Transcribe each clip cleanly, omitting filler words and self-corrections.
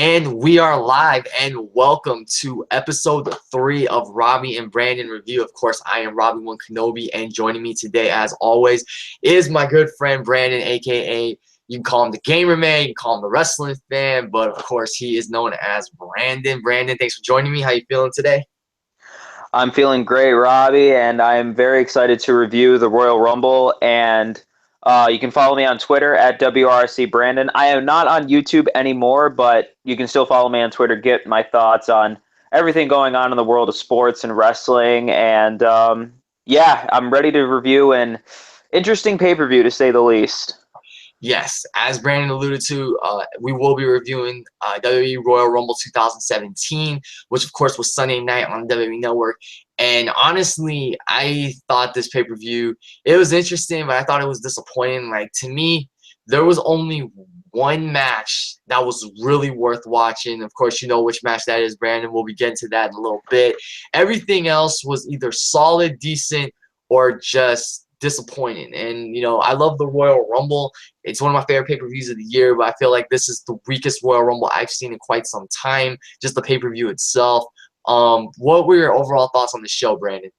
And we are live, and welcome to episode 3 of Robbie and Brandon Review. Of course, I am Robbie One Kenobi, and joining me today, as always, is my good friend Brandon, aka you can call him the Gamer Man, you can call him the Wrestling Fan, but of course, he is known as Brandon. Brandon, thanks for joining me. How you feeling today? I'm feeling great, Robbie, and I'm very excited to review the Royal Rumble. And you can follow me on Twitter at WRC Brandon. I am not on YouTube anymore, but you can still follow me on Twitter, get my thoughts on everything going on in the world of sports and wrestling. And yeah, I'm ready to review an interesting pay-per-view, to say the least. Yes, as Brandon alluded to, we will be reviewing WWE Royal Rumble 2017, which of course was Sunday night on the WWE Network. And honestly, I thought this pay-per-view, it was interesting, but I thought it was disappointing. Like, to me, there was only one match that was really worth watching. Of course, you know which match that is, Brandon. We'll be getting to that in a little bit. Everything else was either solid, decent, or just disappointing. And, you know, I love the Royal Rumble. It's one of my favorite pay-per-views of the year, but I feel like this is the weakest Royal Rumble I've seen in quite some time, just the pay-per-view itself. What were your overall thoughts on the show, Brandon?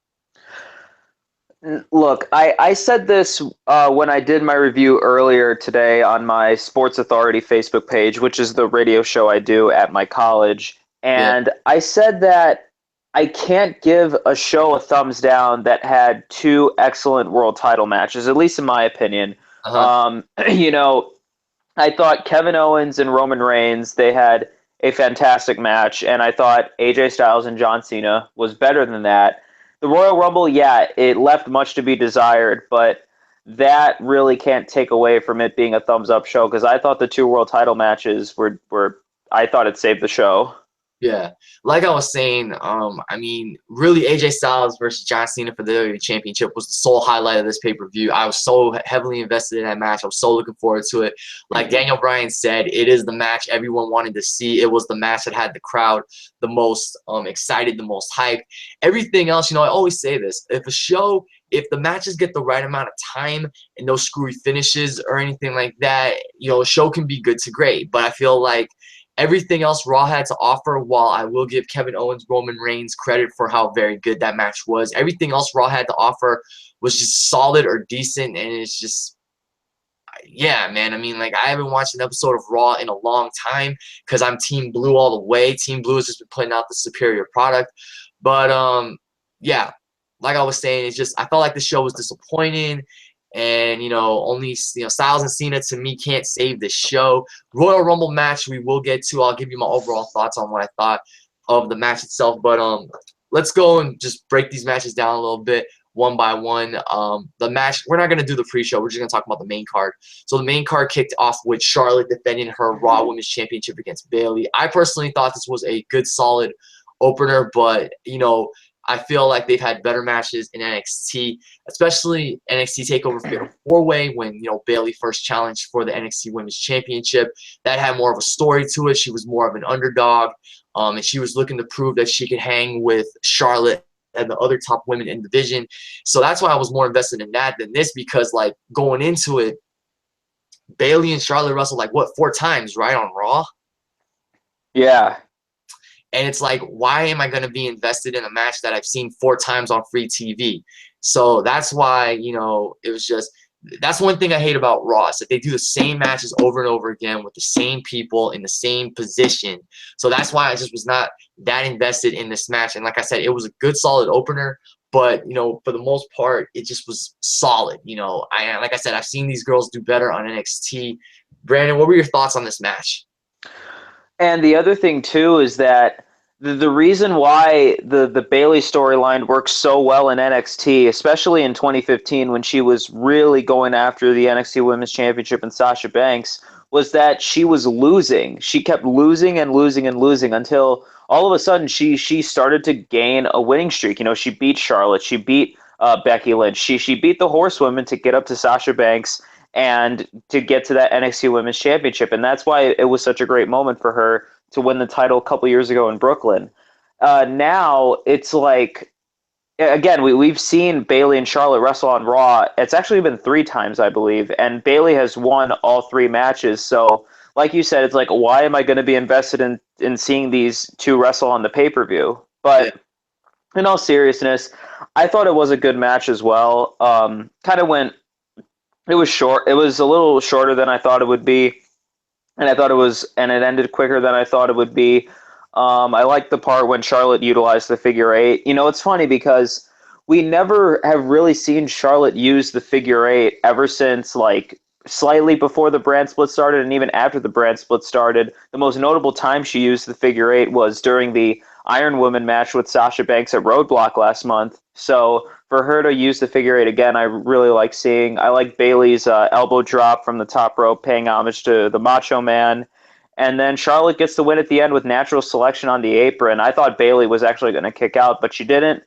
Look, I said this when I did my review earlier today on my Sports Authority Facebook page, which is the radio show I do at my college. Yeah. And I said that I can't give a show a thumbs down that had two excellent world title matches, at least in my opinion. Uh-huh. You know, I thought Kevin Owens and Roman Reigns, they had a fantastic match, and I thought AJ Styles and John Cena was better than that. The Royal Rumble, yeah, it left much to be desired, but that really can't take away from it being a thumbs up show, because I thought the two world title matches were I thought it saved the show. Yeah, like I was saying, I mean, really, AJ Styles versus John Cena for the WWE Championship was the sole highlight of this pay-per-view. I was so heavily invested in that match. I was so looking forward to it. Like Daniel Bryan said, it is the match everyone wanted to see. It was the match that had the crowd the most excited, the most hyped. Everything else, you know, I always say this: if the matches get the right amount of time and no screwy finishes or anything like that, you know, a show can be good to great. But I feel like everything else Raw had to offer, while I will give Kevin Owens, Roman Reigns credit for how very good that match was, everything else Raw had to offer was just solid or decent, and it's just, yeah, man. I mean, like, I haven't watched an episode of Raw in a long time because I'm Team Blue all the way. Team Blue has just been putting out the superior product. But, yeah, like I was saying, it's just, I felt like the show was disappointing. And, you know, only, you know, Styles and Cena, to me, can't save the show. Royal Rumble match we will get to. I'll give you my overall thoughts on what I thought of the match itself. But let's go and just break these matches down a little bit one by one. The match, we're not going to do the pre-show. We're just going to talk about the main card. So the main card kicked off with Charlotte defending her Raw Women's Championship against Bayley. I personally thought this was a good, solid opener, but, you know, I feel like they've had better matches in NXT, especially NXT TakeOver Fatal 4-Way when, you know, Bayley first challenged for the NXT Women's Championship. That had more of a story to it. She was more of an underdog, and she was looking to prove that she could hang with Charlotte and the other top women in the division. So that's why I was more invested in that than this, because, like, going into it, Bayley and Charlotte wrestled, like, what, 4 times, right, on Raw? Yeah. And it's like, why am I going to be invested in a match that I've seen 4 times on free TV? So that's why, you know, it was just, that's one thing I hate about Raw, is that they do the same matches over and over again with the same people in the same position. So that's why I just was not that invested in this match. And like I said, it was a good, solid opener. But, you know, for the most part, it just was solid. You know, like I said, I've seen these girls do better on NXT. Brandon, what were your thoughts on this match? And the other thing too is that the reason why the Bayley storyline works so well in NXT, especially in 2015 when she was really going after the NXT Women's Championship and Sasha Banks, was that she was losing. She kept losing and losing and losing until all of a sudden she started to gain a winning streak. You know, she beat Charlotte, she beat Becky Lynch, she beat the Horsewomen to get up to Sasha Banks and to get to that NXT Women's Championship. And that's why it was such a great moment for her to win the title a couple years ago in Brooklyn. Now it's like, again, we've seen Bayley and Charlotte wrestle on Raw. It's actually been 3 times, I believe, and Bayley has won all 3 matches. So like you said, it's like, why am I going to be invested in seeing these two wrestle on the pay-per-view? Yeah. But in all seriousness, I thought it was a good match as well. Kind of went. It was short. It was a little shorter than I thought it would be, and it ended quicker than I thought it would be. I liked the part when Charlotte utilized the figure eight. You know, it's funny because we never have really seen Charlotte use the figure eight ever since, like, slightly before the brand split started and even after the brand split started. The most notable time she used the figure eight was during the Iron Woman match with Sasha Banks at Roadblock last month. So for her to use the figure eight again, I really like seeing. I like Bayley's elbow drop from the top rope, paying homage to the Macho Man. And then Charlotte gets the win at the end with natural selection on the apron. I thought Bayley was actually going to kick out, but she didn't.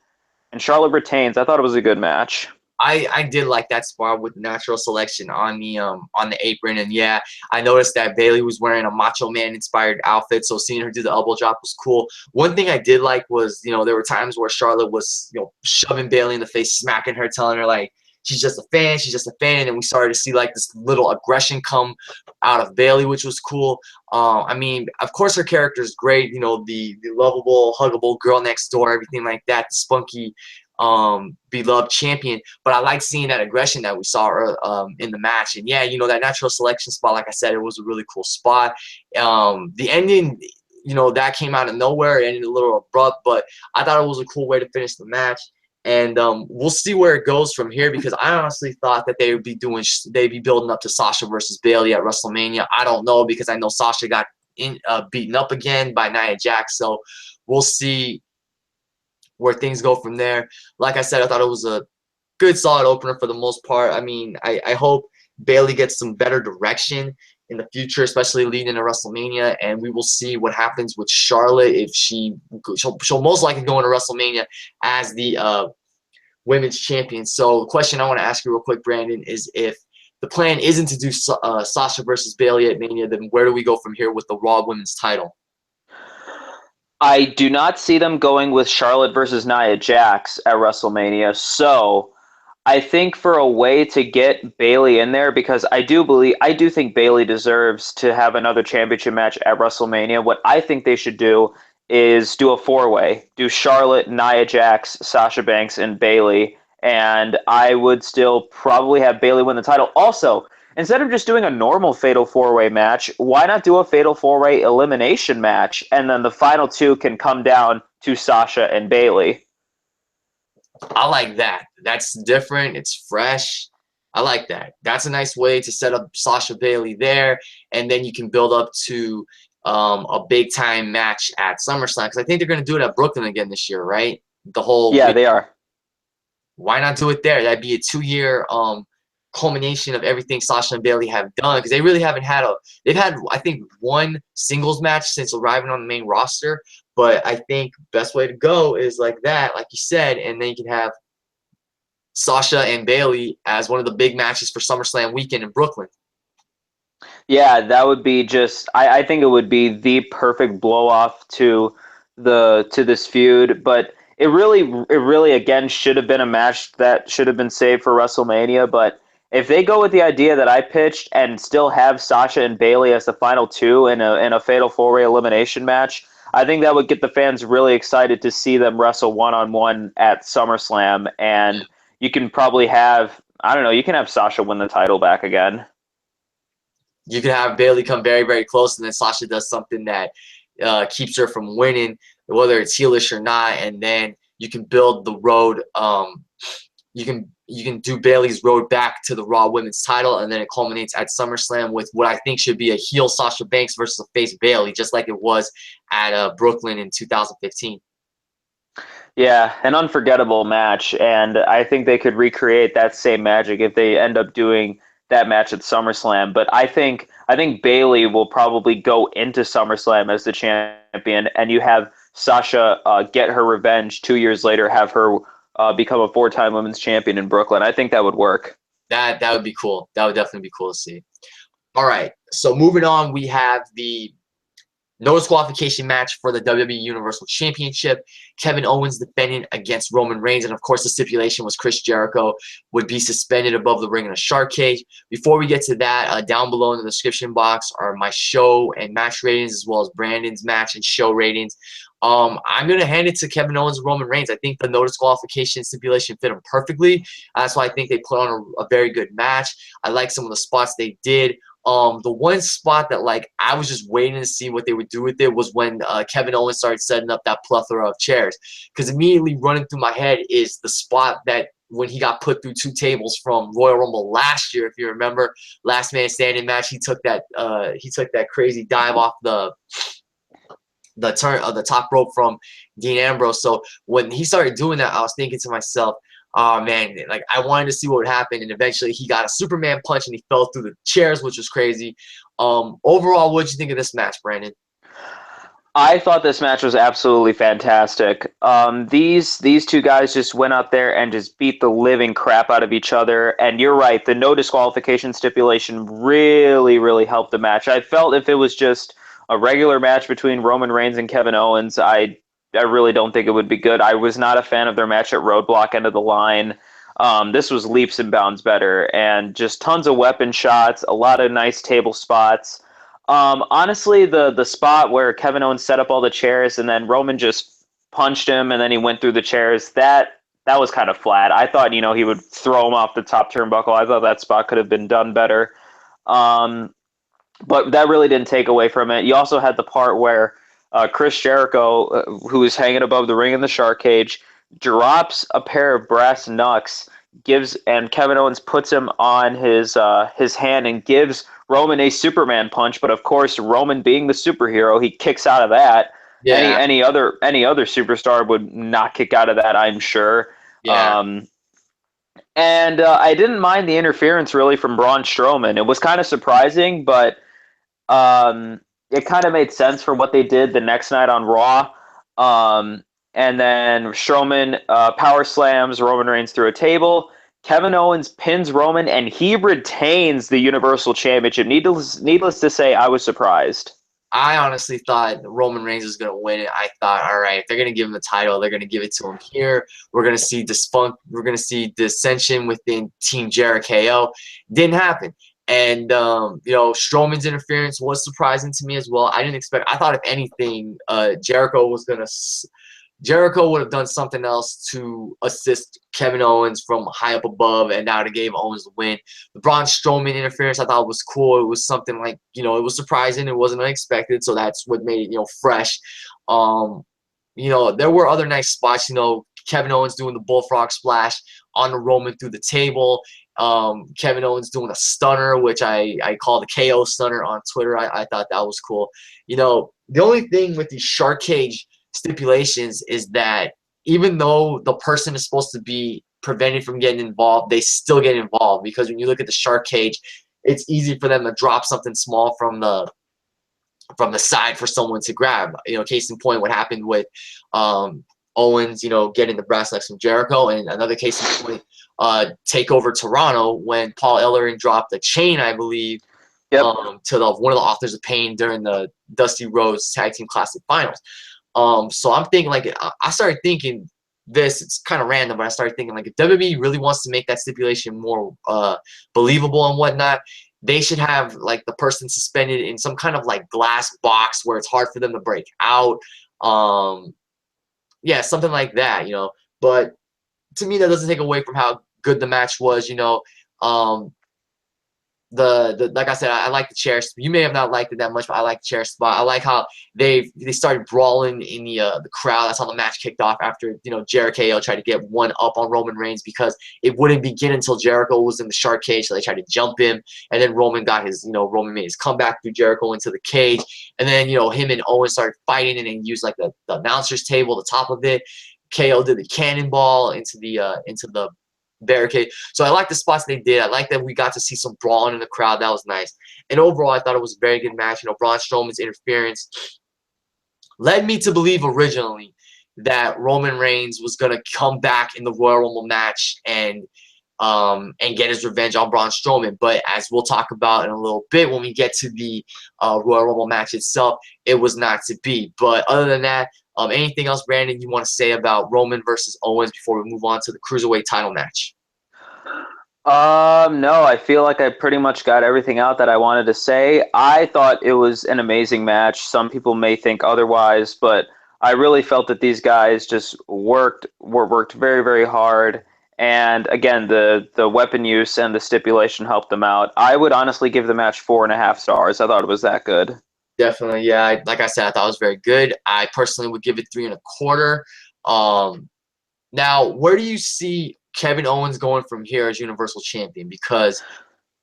And Charlotte retains. I thought it was a good match. I did like that spot with natural selection on the apron, and yeah, I noticed that Bayley was wearing a Macho Man inspired outfit, so seeing her do the elbow drop was cool. One thing I did like was, there were times where Charlotte was, shoving Bayley in the face, smacking her, telling her like she's just a fan, and then we started to see like this little aggression come out of Bayley, which was cool. I mean, of course her character is great, the lovable, huggable girl next door, everything like that, the spunky beloved champion, but I like seeing that aggression that we saw in the match. And yeah, that natural selection spot, like I said, it was a really cool spot. The ending, that came out of nowhere, ended a little abrupt, but I thought it was a cool way to finish the match. And we'll see where it goes from here, because I honestly thought that they'd be building up to Sasha versus Bayley at WrestleMania. I don't know, because I know Sasha got beaten up again by Nia Jax, so we'll see where things go from there. Like I said, I thought it was a good, solid opener for the most part. I mean, I hope Bayley gets some better direction in the future, especially leading to WrestleMania, and we will see what happens with Charlotte. If she'll most likely go into WrestleMania as the women's champion. So the question I want to ask you real quick, Brandon, is if the plan isn't to do Sasha versus Bayley at Mania, then where do we go from here with the Raw Women's title? I do not see them going with Charlotte versus Nia Jax at WrestleMania. So I think for a way to get Bayley in there, because I do think Bayley deserves to have another championship match at WrestleMania. What I think they should do is do a four-way. Do Charlotte, Nia Jax, Sasha Banks, and Bayley. And I would still probably have Bayley win the title. Also, instead of just doing a normal Fatal 4-Way match, why not do a Fatal 4-Way elimination match? And then the final two can come down to Sasha and Bayley. I like that. That's different. It's fresh. I like that. That's a nice way to set up Sasha Bayley there, and then you can build up to a big-time match at SummerSlam, because I think they're going to do it at Brooklyn again this year, right? Yeah, they are. Why not do it there? That'd be a 2-year culmination of everything Sasha and Bayley have done, because they really haven't had they've had, I think, one singles match since arriving on the main roster, but I think best way to go is like that, like you said, and then you can have Sasha and Bayley as one of the big matches for SummerSlam weekend in Brooklyn. Yeah, that would be just I think it would be the perfect blow off to this feud, but it really again should have been a match that should have been saved for WrestleMania, but if they go with the idea that I pitched and still have Sasha and Bayley as the final two in a Fatal 4-Way elimination match, I think that would get the fans really excited to see them wrestle one-on-one at SummerSlam, and you can probably have, I don't know, you can have Sasha win the title back again. You can have Bayley come very, very close, and then Sasha does something that keeps her from winning, whether it's heelish or not, and then you can build the road. You can do Bayley's road back to the Raw Women's title, and then it culminates at SummerSlam with what I think should be a heel Sasha Banks versus a face Bayley, just like it was at Brooklyn in 2015. Yeah, an unforgettable match, and I think they could recreate that same magic if they end up doing that match at SummerSlam. But I think Bayley will probably go into SummerSlam as the champion, and you have Sasha get her revenge 2 years later, have her become a 4-time women's champion in Brooklyn. I think that would work. That would be cool. That would definitely be cool to see. All right, so moving on, we have the No disqualification match for the WWE Universal Championship. Kevin Owens defending against Roman Reigns. And, of course, the stipulation was Chris Jericho would be suspended above the ring in a shark cage. Before we get to that, down below in the description box are my show and match ratings as well as Brandon's match and show ratings. I'm going to hand it to Kevin Owens and Roman Reigns. I think the no disqualification stipulation fit them perfectly. That's why I think they put on a very good match. I like some of the spots they did. The one spot that, like, I was just waiting to see what they would do with it was when Kevin Owens started setting up that plethora of chairs. Because immediately running through my head is the spot that when he got put through 2 tables from Royal Rumble last year, if you remember, last man standing match, he took that crazy dive off the top rope from Dean Ambrose. So when he started doing that, I was thinking to myself, oh man, like I wanted to see what would happen, and eventually he got a Superman punch and he fell through the chairs, which was crazy. Overall, what did you think of this match, Brandon? I thought this match was absolutely fantastic. These two guys just went out there and just beat the living crap out of each other. And you're right, the no disqualification stipulation really, really helped the match. I felt if it was just a regular match between Roman Reigns and Kevin Owens, I really don't think it would be good. I was not a fan of their match at Roadblock End of the Line. This was leaps and bounds better, and just tons of weapon shots, a lot of nice table spots. Honestly, the spot where Kevin Owens set up all the chairs and then Roman just punched him and then he went through the chairs, that was kind of flat. I thought, he would throw him off the top turnbuckle. I thought that spot could have been done better. But that really didn't take away from it. You also had the part where Chris Jericho, who is hanging above the ring in the shark cage, drops a pair of brass knucks, and Kevin Owens puts him on his hand and gives Roman a Superman punch. But of course, Roman being the superhero, he kicks out of that. Yeah. Any other superstar would not kick out of that, I'm sure. Yeah. And I didn't mind the interference really from Braun Strowman. It was kind of surprising, but it kind of made sense for what they did the next night on Raw. And then Strowman power slams Roman Reigns through a table. Kevin Owens pins Roman, and he retains the Universal Championship. Needless to say, I was surprised. I honestly thought Roman Reigns was going to win it. I thought, all right, if they're going to give him the title, they're going to give it to him here. We're going to see dissension within Team Jericho. Didn't happen. And, Strowman's interference was surprising to me as well. I didn't expect – I thought, if anything, Jericho would have done something else to assist Kevin Owens from high up above, and that would have gave Owens the win. The Braun Strowman interference I thought was cool. It was something like, it was surprising. It wasn't unexpected, so that's what made it, fresh. There were other nice spots. Kevin Owens doing the bullfrog splash on the Roman through the table. Kevin Owens doing a stunner, which I call the KO stunner on Twitter. I thought that was cool. The only thing with the shark cage stipulations is that even though the person is supposed to be prevented from getting involved, they still get involved, because when you look at the shark cage, it's easy for them to drop something small from the side for someone to grab. Case in point, what happened with Owens, getting the brass knucks from Jericho, and another case in point, TakeOver Toronto, when Paul Ellering dropped a chain, I believe, Yep. To one of the Authors of Pain during the Dusty Rhodes Tag Team Classic Finals. So I'm thinking, like, I started thinking this, it's kind of random, but I started thinking, like, if WWE really wants to make that stipulation more believable and whatnot, they should have, like, the person suspended in some kind of, like, glass box where it's hard for them to break out. Yeah, something like that, But to me, that doesn't take away from how good the match was, like I said, I like the chair. You may have not liked it that much, but I like the chair spot. I like how they started brawling in the crowd. That's how the match kicked off after Jericho tried to get one up on Roman Reigns, because it wouldn't begin until Jericho was in the shark cage. So they tried to jump him, and then Roman got his Roman made his comeback through Jericho into the cage, and then him and Owens started fighting, and then used like the announcer's table, the top of it. KO did the cannonball into the barricade. So I like the spots they did. I like that we got to see some brawling in the crowd. That was nice. And overall, I thought it was a very good match. Braun Strowman's interference led me to believe originally that Roman Reigns was going to come back in the Royal Rumble match and and get his revenge on Braun Strowman. But as we'll talk about in a little bit when we get to the Royal Rumble match itself, it was not to be. But other than that, anything else, Brandon, you want to say about Roman versus Owens before we move on to the Cruiserweight title match? No, I feel like I pretty much got everything out that I wanted to say. I thought it was an amazing match. Some people may think otherwise, but I really felt that these guys just worked very, very hard. And again, the weapon use and the stipulation helped them out. I would honestly give the match 4.5 stars. I thought it was that good. Definitely, yeah. Like I said, I thought it was very good. I personally would give it 3.25. Now, where do you see Kevin Owens going from here as Universal Champion? Because,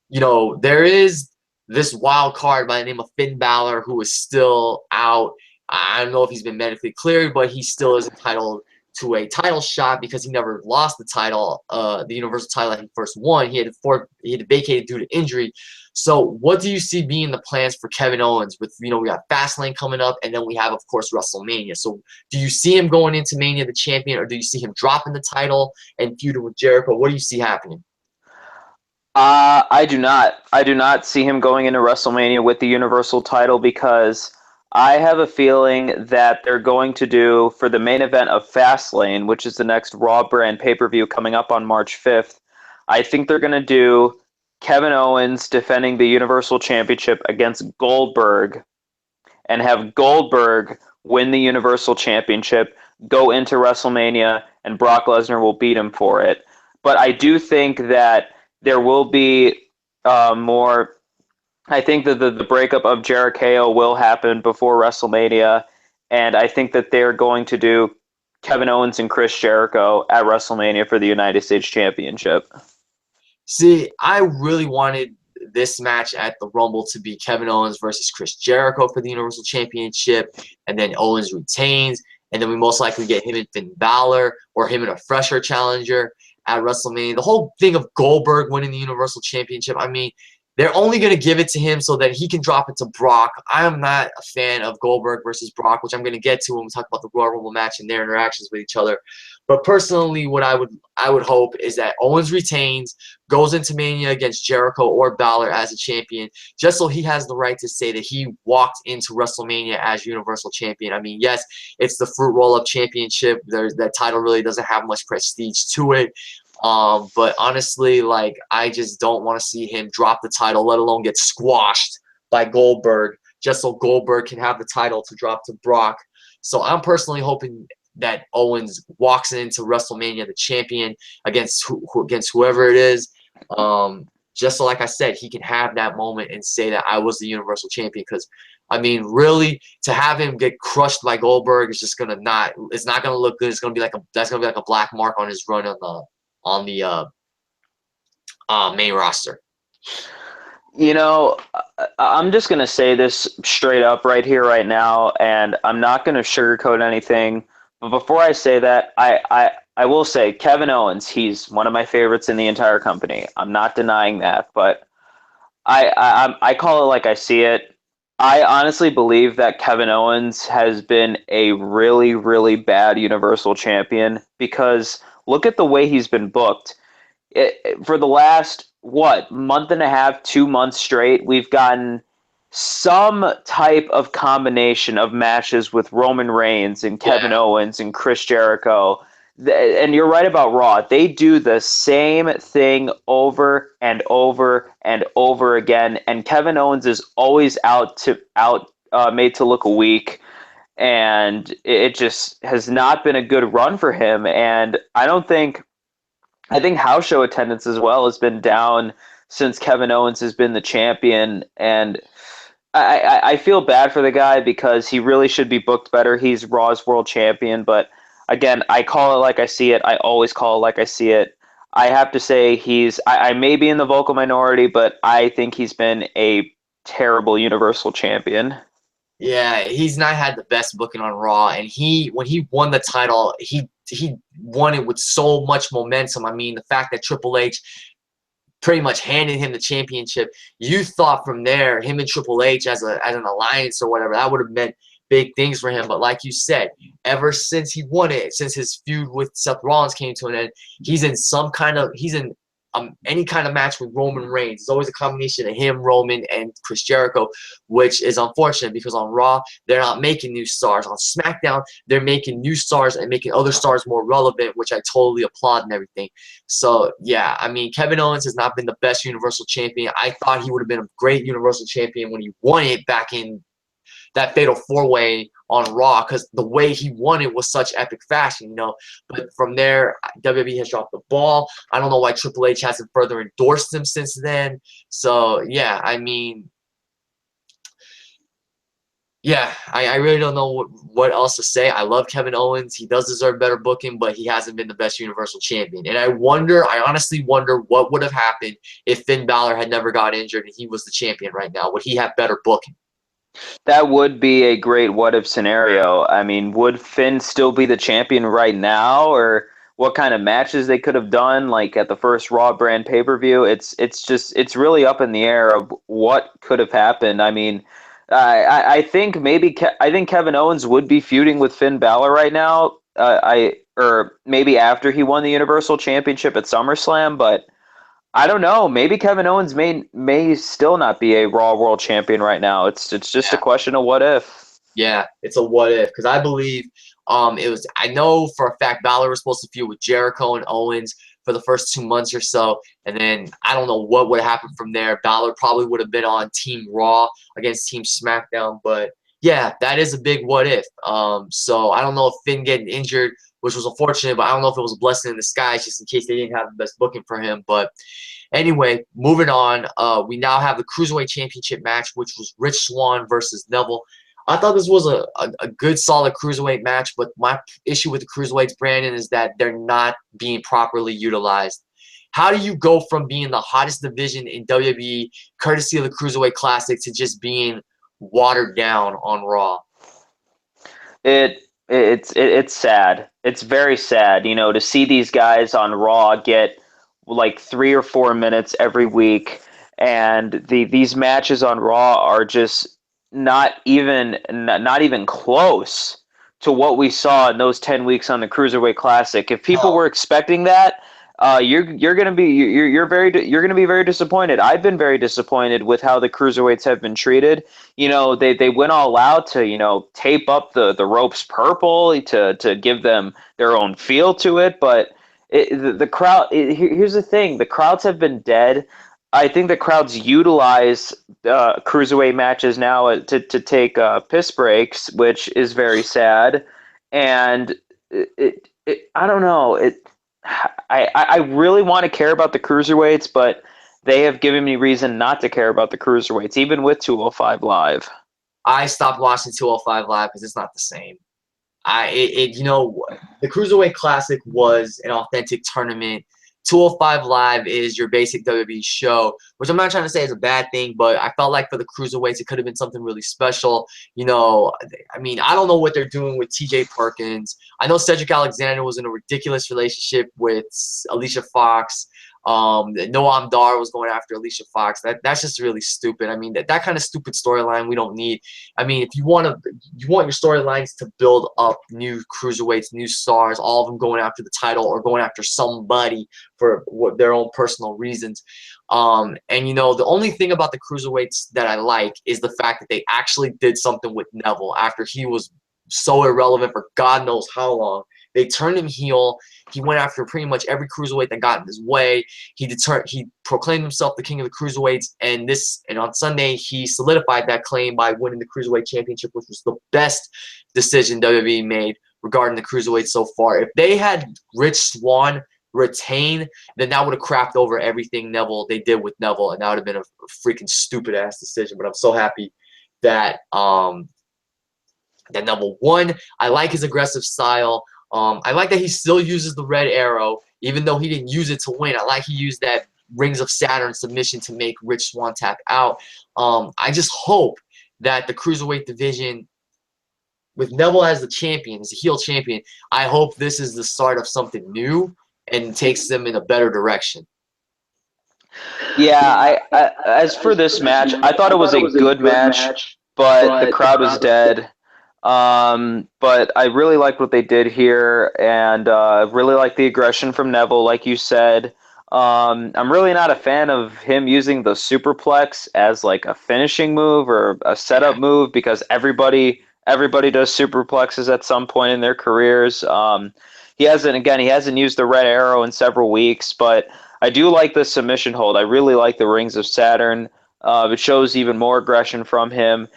you know, there is this wild card by the name of Finn Balor who is still out. I don't know if he's been medically cleared, but he still is entitled to a title shot because he never lost the title, the Universal title that he first won. He had to vacate it due to injury. So what do you see being the plans for Kevin Owens with, you know, we got Fastlane coming up, and then we have, of course, WrestleMania. So do you see him going into Mania the champion, or do you see him dropping the title and feuding with Jericho? What do you see happening? I do not. I do not see him going into WrestleMania with the Universal title because I have a feeling that they're going to do, for the main event of Fastlane, which is the next Raw brand pay-per-view coming up on March 5th, I think they're going to do Kevin Owens defending the Universal Championship against Goldberg and have Goldberg win the Universal Championship, go into WrestleMania, and Brock Lesnar will beat him for it. But I do think that there will be more. I think that the breakup of Jericho will happen before WrestleMania, and I think that they're going to do Kevin Owens and Chris Jericho at WrestleMania for the United States Championship. See, I really wanted this match at the Rumble to be Kevin Owens versus Chris Jericho for the Universal Championship, and then Owens retains, and then we most likely get him and Finn Balor, or him and a fresher challenger at WrestleMania. The whole thing of Goldberg winning the Universal Championship, I mean, they're only going to give it to him so that he can drop it to Brock. I am not a fan of Goldberg versus Brock, which I'm going to get to when we talk about the Royal Rumble match and their interactions with each other. But personally, what I would hope is that Owens retains, goes into Mania against Jericho or Balor as a champion, just so he has the right to say that he walked into WrestleMania as Universal Champion. I mean, yes, it's the Fruit Roll-Up Championship. That title really doesn't have much prestige to it. But honestly, like, I just don't want to see him drop the title, let alone get squashed by Goldberg, just so Goldberg can have the title to drop to Brock. So I'm personally hoping that Owens walks into WrestleMania the champion against whoever it is. Just so, like I said, he can have that moment and say that I was the Universal Champion. Because, I mean, really, to have him get crushed by Goldberg is just gonna not. It's not gonna look good. It's gonna be like a black mark on his run on the main roster. You know, I'm just going to say this straight up right here, right now, and I'm not going to sugarcoat anything. But before I say that, I will say Kevin Owens, he's one of my favorites in the entire company. I'm not denying that, but I call it like I see it. I honestly believe that Kevin Owens has been a really, really bad Universal Champion because look at the way he's been booked. For the last, month and a half, 2 months straight, we've gotten some type of combination of matches with Roman Reigns and Kevin Owens and Chris Jericho. And you're right about Raw. They do the same thing over and over and over again. And Kevin Owens is always made to look weak. And it just has not been a good run for him. And I think house show attendance as well has been down since Kevin Owens has been the champion. And I feel bad for the guy because he really should be booked better. He's Raw's world champion. But again, I call it like I see it. I always call it like I see it. I have to say I may be in the vocal minority, but I think he's been a terrible Universal Champion. Yeah, he's not had the best booking on Raw, and when he won the title, he won it with so much momentum. I mean, the fact that Triple H pretty much handed him the championship, you thought from there, him and Triple H as an alliance or whatever, that would have meant big things for him. But like you said, ever since he won it, since his feud with Seth Rollins came to an end, he's in any kind of match with Roman Reigns. It's always a combination of him, Roman, and Chris Jericho, which is unfortunate because on Raw, they're not making new stars. On SmackDown, they're making new stars and making other stars more relevant, which I totally applaud and everything. So, yeah, I mean, Kevin Owens has not been the best Universal Champion. I thought he would have been a great Universal Champion when he won it back in that fatal four-way on Raw, because the way he won it was such epic fashion, But from there, WWE has dropped the ball. I don't know why Triple H hasn't further endorsed him since then. So, yeah, I mean, yeah, I really don't know what else to say. I love Kevin Owens. He does deserve better booking, but he hasn't been the best Universal Champion. And I honestly wonder what would have happened if Finn Balor had never got injured and he was the champion right now. Would he have better booking? That would be a great what-if scenario. I mean, would Finn still be the champion right now, or what kind of matches they could have done, like at the first Raw brand pay-per-view? It's really up in the air of what could have happened. I mean, I think I think Kevin Owens would be feuding with Finn Balor right now. Or maybe after he won the Universal Championship at SummerSlam, but I don't know. Maybe Kevin Owens may still not be a Raw World Champion right now. It's just a question of what if. Yeah, it's a what if, because I believe I know for a fact Balor was supposed to feud with Jericho and Owens for the first 2 months or so, and then I don't know what would happen from there. Balor probably would have been on Team Raw against Team SmackDown, but yeah, that is a big what if. So I don't know if Finn getting injured, which was unfortunate, but I don't know if it was a blessing in disguise just in case they didn't have the best booking for him. But anyway, moving on, we now have the Cruiserweight Championship match, which was Rich Swann versus Neville. I thought this was a good, solid Cruiserweight match, but my issue with the Cruiserweights, Brandon, is that they're not being properly utilized. How do you go from being the hottest division in WWE, courtesy of the Cruiserweight Classic, to just being watered down on Raw? It's sad. It's very sad, to see these guys on Raw get like 3 or 4 minutes every week, and these matches on Raw are just not even close to what we saw in those 10 weeks on the Cruiserweight Classic. If people were expecting that, you're gonna be very disappointed. I've been very disappointed with how the Cruiserweights have been treated. They went all out to tape up the ropes purple to give them their own feel to it, but the crowd. Here's the thing: the crowds have been dead. I think the crowds utilize Cruiserweight matches now to take piss breaks, which is very sad. And I don't know. I really want to care about the Cruiserweights, but they have given me reason not to care about the Cruiserweights, even with 205 Live. I stopped watching 205 Live because it's not the same. The Cruiserweight Classic was an authentic tournament. 205 Live is your basic WWE show, which I'm not trying to say is a bad thing, but I felt like for the Cruiserweights, it could have been something really special. I mean, I don't know what they're doing with TJ Perkins. I know Cedric Alexander was in a ridiculous relationship with Alicia Fox. Noam Dar was going after Alicia Fox. That's just really stupid. I mean, that kind of stupid storyline we don't need. I mean, if you want your storylines to build up new cruiserweights, new stars, all of them going after the title or going after somebody for their own personal reasons. The only thing about the cruiserweights that I like is the fact that they actually did something with Neville after he was so irrelevant for God knows how long. They turned him heel. He went after pretty much every cruiserweight that got in his way. He proclaimed himself the king of the cruiserweights, and on Sunday he solidified that claim by winning the Cruiserweight Championship, which was the best decision WWE made regarding the cruiserweights so far. If they had Rich Swann retain, then that would have crapped over everything they did with Neville, and that would have been a freaking stupid ass decision. But I'm so happy that Neville won. I like his aggressive style. I like that he still uses the red arrow, even though he didn't use it to win. I like he used that Rings of Saturn submission to make Rich Swann tap out. I just hope that the Cruiserweight division, with Neville as the champion, as a heel champion, I hope this is the start of something new and takes them in a better direction. Yeah, as for this match, I thought it was a good match, but the crowd was dead. But I really liked what they did here, and really liked the aggression from Neville, like you said. I'm really not a fan of him using the superplex as like a finishing move or a setup Yeah. move because everybody does superplexes at some point in their careers. He hasn't used the red arrow in several weeks, but I do like the submission hold. I really like the Rings of Saturn. It shows even more aggression from him.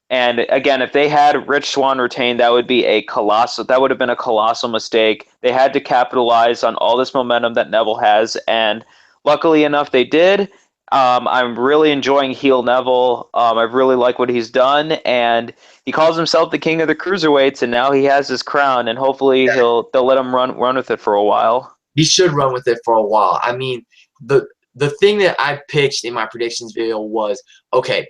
And again, if they had Rich Swann retained, that would be a colossal. That would have been a colossal mistake. They had to capitalize on all this momentum that Neville has, and luckily enough, they did. I'm really enjoying heel Neville. I really like what he's done, and he calls himself the king of the cruiserweights, and now he has his crown, and hopefully they'll let him run with it for a while. He should run with it for a while. I mean, the thing that I pitched in my predictions video was, okay,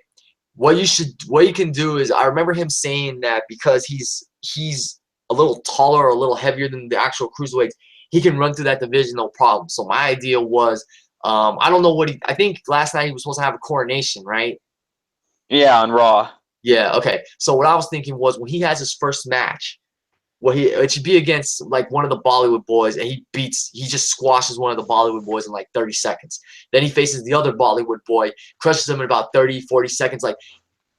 what you can do is, I remember him saying that because he's a little taller or a little heavier than the actual cruiserweights, he can run through that division no problem. So my idea was, I don't know what I think last night he was supposed to have a coronation, right? Yeah, on Raw. Yeah, okay. So what I was thinking was, when he has his first match, it should be against like one of the Bollywood boys, and he just squashes one of the Bollywood boys in like 30 seconds. Then he faces the other Bollywood boy, crushes him in about 30, 40 seconds.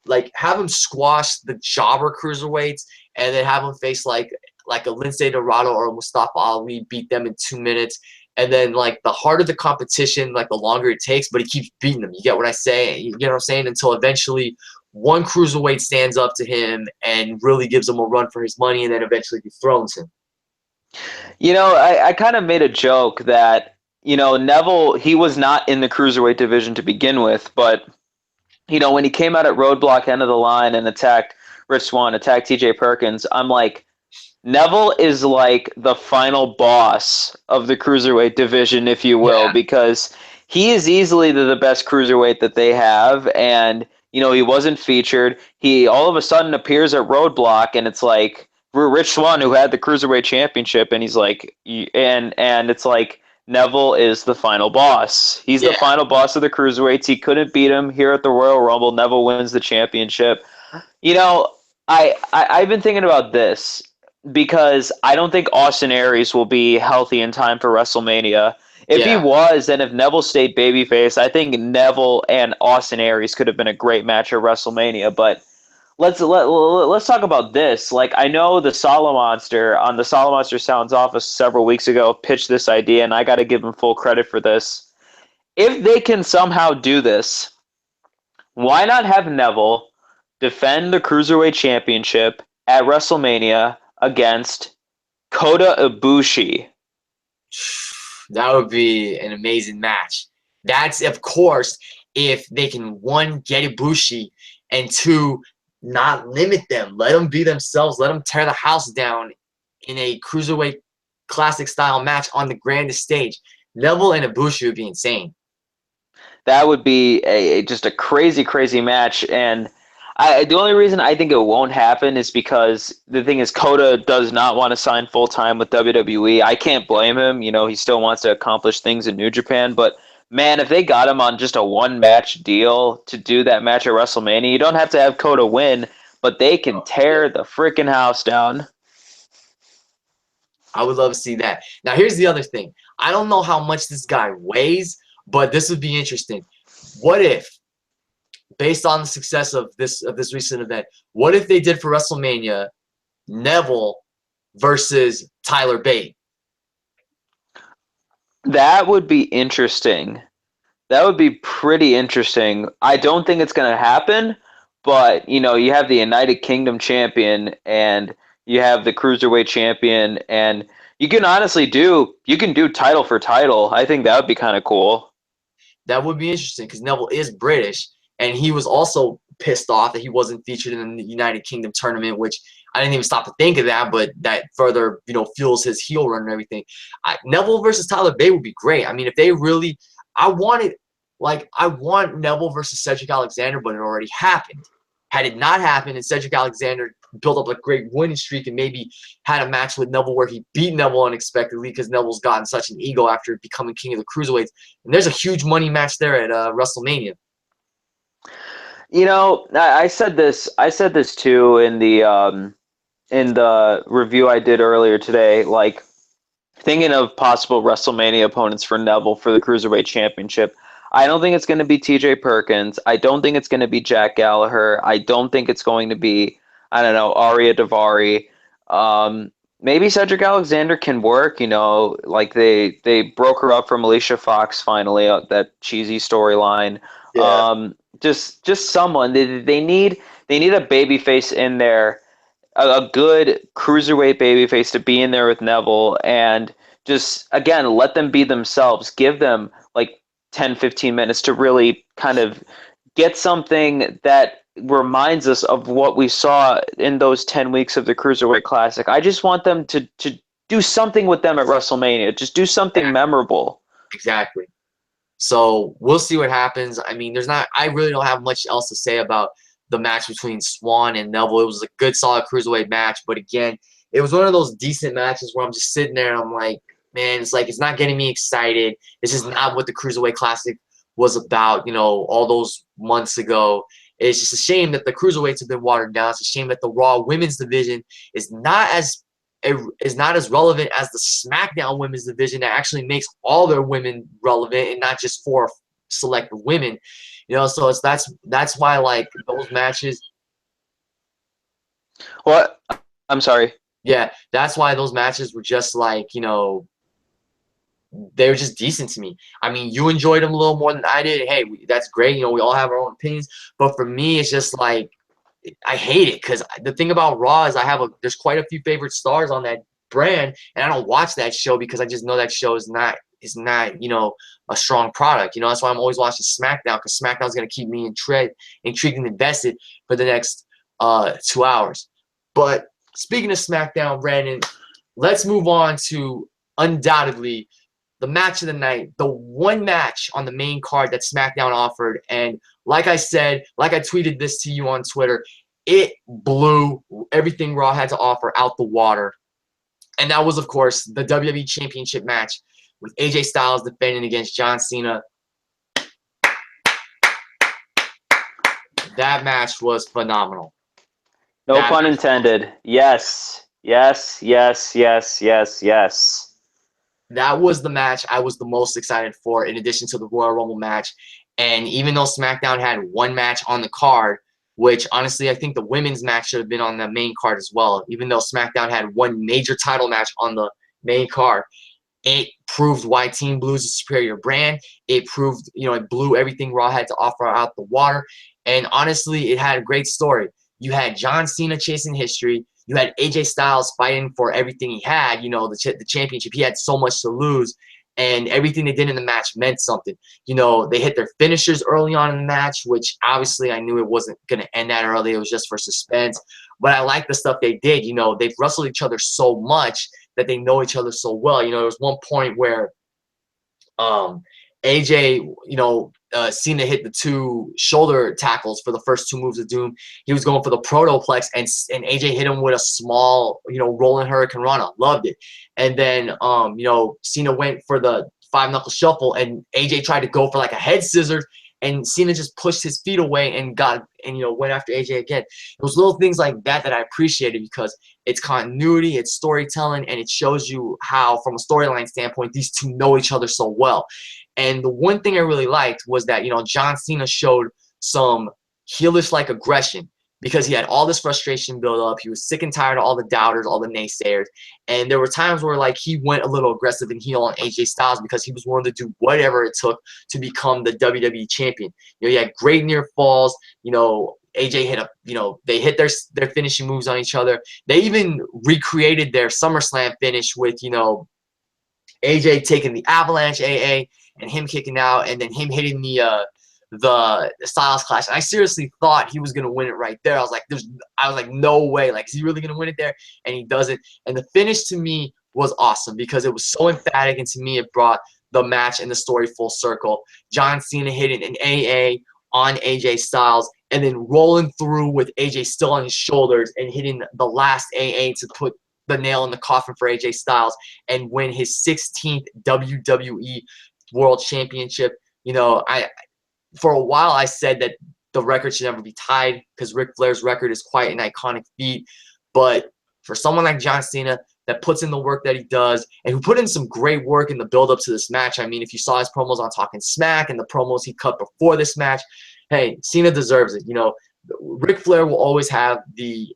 Like have him squash the jobber cruiserweights, and then have him face like a Lindsay Dorado or Mustafa Ali, beat them in 2 minutes. And then like the harder the competition, like the longer it takes, but he keeps beating them. You get what I say? You get what I'm saying? Until eventually one cruiserweight stands up to him and really gives him a run for his money, and then eventually dethrones him. You know, I kind of made a joke that, Neville, he was not in the cruiserweight division to begin with, but, when he came out at Roadblock end of the line and attacked Rich Swann, attacked TJ Perkins, I'm like, Neville is like the final boss of the cruiserweight division, if you will, Yeah, because he is easily the best cruiserweight that they have, and he wasn't featured. He all of a sudden appears at Roadblock, and it's like Rich Swann, who had the cruiserweight championship, and he's like, and it's like Neville is the final boss. He's the yeah. final boss of the cruiserweights. He couldn't beat him here at the Royal Rumble. Neville wins the championship. You know, I've been thinking about this because I don't think Austin Aries will be healthy in time for WrestleMania. If he Yeah. was, and if Neville stayed babyface, I think Neville and Austin Aries could have been a great match at WrestleMania. But let's talk about this. Like, I know the Sala Monster on the Sala Monster Sounds Office several weeks ago pitched this idea, and I got to give him full credit for this. If they can somehow do this, why not have Neville defend the Cruiserweight Championship at WrestleMania against Kota Ibushi? That would be an amazing match. That's, of course, if they can, one, get Ibushi, and two, not limit them. Let them be themselves. Let them tear the house down in a cruiserweight classic style match on the grandest stage. Neville and Ibushi would be insane. That would be just a crazy, crazy match. And the only reason I think it won't happen is because the thing is, Kota does not want to sign full time with WWE. I can't blame him. He still wants to accomplish things in New Japan. But man, if they got him on just a one match deal to do that match at WrestleMania, you don't have to have Kota win, but they can Yeah. tear the freaking house down. I would love to see that. Now, here's the other thing. I don't know how much this guy weighs, but this would be interesting. What if, based on the success of this recent event, what if they did for WrestleMania Neville versus Tyler Bate? That would be interesting. That would be pretty interesting. I don't think it's going to happen, but you have the United Kingdom champion and you have the Cruiserweight champion, and you can do title for title. I think that would be kind of cool. That would be interesting because Neville is British, and he was also pissed off that he wasn't featured in the United Kingdom tournament, which I didn't even stop to think of that, but that further, fuels his heel run and everything. Neville versus Tyler Bate would be great. I mean, if they really, I want Neville versus Cedric Alexander, but it already happened. Had it not happened and Cedric Alexander built up a great winning streak and maybe had a match with Neville where he beat Neville unexpectedly because Neville's gotten such an ego after becoming king of the cruiserweights, and there's a huge money match there at WrestleMania. I said this. I said this too in the review I did earlier today. Like, Thinking of possible WrestleMania opponents for Neville for the Cruiserweight Championship, I don't think it's going to be TJ Perkins. I don't think it's going to be Jack Gallagher. I don't think it's going to be, I don't know, Arya Davari. Maybe Cedric Alexander can work, like they broke her up from Alicia Fox finally, that cheesy storyline. Yeah. Just someone. They need a babyface in there, a good cruiserweight babyface to be in there with Neville, and just again let them be themselves. Give them like 10, 15 minutes to really kind of get something that reminds us of what we saw in those 10 weeks of the Cruiserweight Classic. I just want them to do something with them at WrestleMania. Just do something memorable. Exactly. So we'll see what happens. I mean, I really don't have much else to say about the match between Swann and Neville. It was a good, solid cruiserweight match, but again, it was one of those decent matches where I'm just sitting there and I'm like, man, it's not getting me excited. This is not what the Cruiserweight Classic was about, all those months ago. It's just a shame that the cruiserweights have been watered down. It's a shame that the Raw Women's Division is not as relevant as the SmackDown Women's Division that actually makes all their women relevant and not just for select women. So that's why like those matches. What? I'm sorry. Yeah, that's why those matches were just like, they were just decent to me. I mean, you enjoyed them a little more than I did. Hey, that's great. We all have our own opinions. But for me, it's just like, I hate it because the thing about Raw is there's quite a few favorite stars on that brand, and I don't watch that show because I just know that show is not a strong product. That's why I'm always watching SmackDown, because SmackDown's gonna keep me intrigued and invested for the next 2 hours. But speaking of SmackDown, Brandon, let's move on to undoubtedly the match of the night, the one match on the main card that SmackDown offered. And like I said, like I tweeted this to you on Twitter, it blew everything Raw had to offer out the water. And that was, of course, the WWE Championship match with AJ Styles defending against John Cena. That match was phenomenal. No pun intended. Yes. Yes, yes, yes, yes, yes. That was the match I was the most excited for, in addition to the Royal Rumble match. And even though SmackDown had one match on the card, which honestly I think the women's match should have been on the main card as well, even though SmackDown had one major title match on the main card, it proved why Team Blue is a superior brand. It proved, it blew everything Raw had to offer out the water. And honestly, it had a great story. You had John Cena chasing history. You had AJ Styles fighting for everything he had, the championship. He had so much to lose, and everything they did in the match meant something. They hit their finishers early on in the match, which obviously I knew it wasn't going to end that early. It was just for suspense. But I like the stuff they did. They've wrestled each other so much that they know each other so well. There was one point where AJ, Cena hit the 2 shoulder tackles for the first 2 moves of Doom. He was going for the protoplex, and AJ hit him with a small, rolling Hurricane Rana. Loved it. And then, Cena went for the 5-knuckle shuffle, and AJ tried to go for like a head scissors, and Cena just pushed his feet away and went after AJ again. It was little things like that that I appreciated, because it's continuity, it's storytelling, and it shows you how, from a storyline standpoint, these two know each other so well. And the one thing I really liked was that, John Cena showed some heelish-like aggression, because he had all this frustration build up. He was sick and tired of all the doubters, all the naysayers. And there were times where, like, he went a little aggressive and heel on AJ Styles, because he was willing to do whatever it took to become the WWE champion. He had great near falls. AJ hit they hit their finishing moves on each other. They even recreated their SummerSlam finish with, AJ taking the Avalanche AA and him kicking out, and then him hitting the Styles Clash. And I seriously thought he was gonna win it right there. I was like, no way. Like, is he really gonna win it there? And he doesn't. And the finish to me was awesome, because it was so emphatic, and to me it brought the match and the story full circle. John Cena hitting an AA on AJ Styles, and then rolling through with AJ still on his shoulders and hitting the last AA to put the nail in the coffin for AJ Styles and win his 16th WWE World Championship. For a while I said that the record should never be tied, because Ric Flair's record is quite an iconic feat. But for someone like John Cena that puts in the work that he does, and who put in some great work in the build-up to this match. I mean, if you saw his promos on Talking Smack and the promos he cut before this match, hey, Cena deserves it. You know, Ric Flair will always have the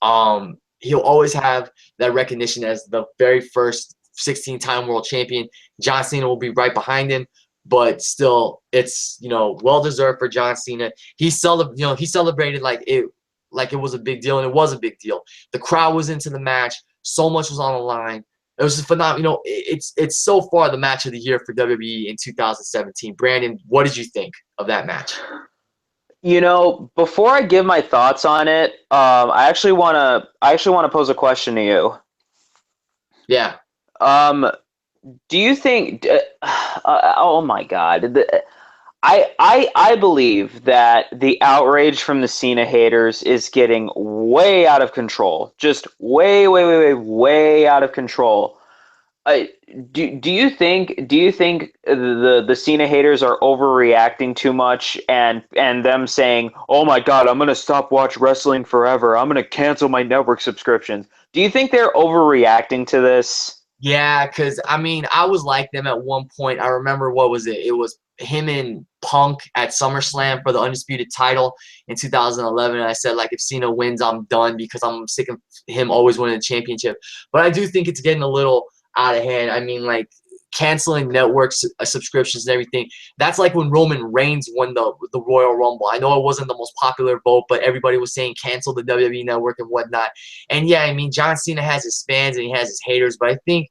he'll always have that recognition as the very first 16-time world champion. John Cena will be right behind him, but still, it's, you know, well deserved for John Cena. He celebrated like it was a big deal, and it was a big deal. The crowd was into the match. So much was on the line. It was just phenomenal. You know, it's so far the match of the year for WWE in 2017. Brandon, what did you think of that match? You know, before I give my thoughts on it, I actually wanna pose a question to you. Yeah. Do you think? Oh my God! I believe that the outrage from the Cena haters is getting way out of control. Just way out of control. Do you think the Cena haters are overreacting too much, and them saying, "Oh my God, I'm gonna stop watching wrestling forever. I'm gonna cancel my network subscriptions." Do you think they're overreacting to this? Yeah, because, I mean, I was like them at one point. I remember, what was it? It was him and Punk at SummerSlam for the Undisputed title in 2011. And I said, like, if Cena wins, I'm done because I'm sick of him always winning the championship. But I do think it's getting a little out of hand. I mean, like, canceling network subscriptions and everything. That's like when Roman Reigns won the Royal Rumble. I know it wasn't the most popular vote, but everybody was saying cancel the WWE Network and whatnot. And yeah, I mean, John Cena has his fans and he has his haters, but I think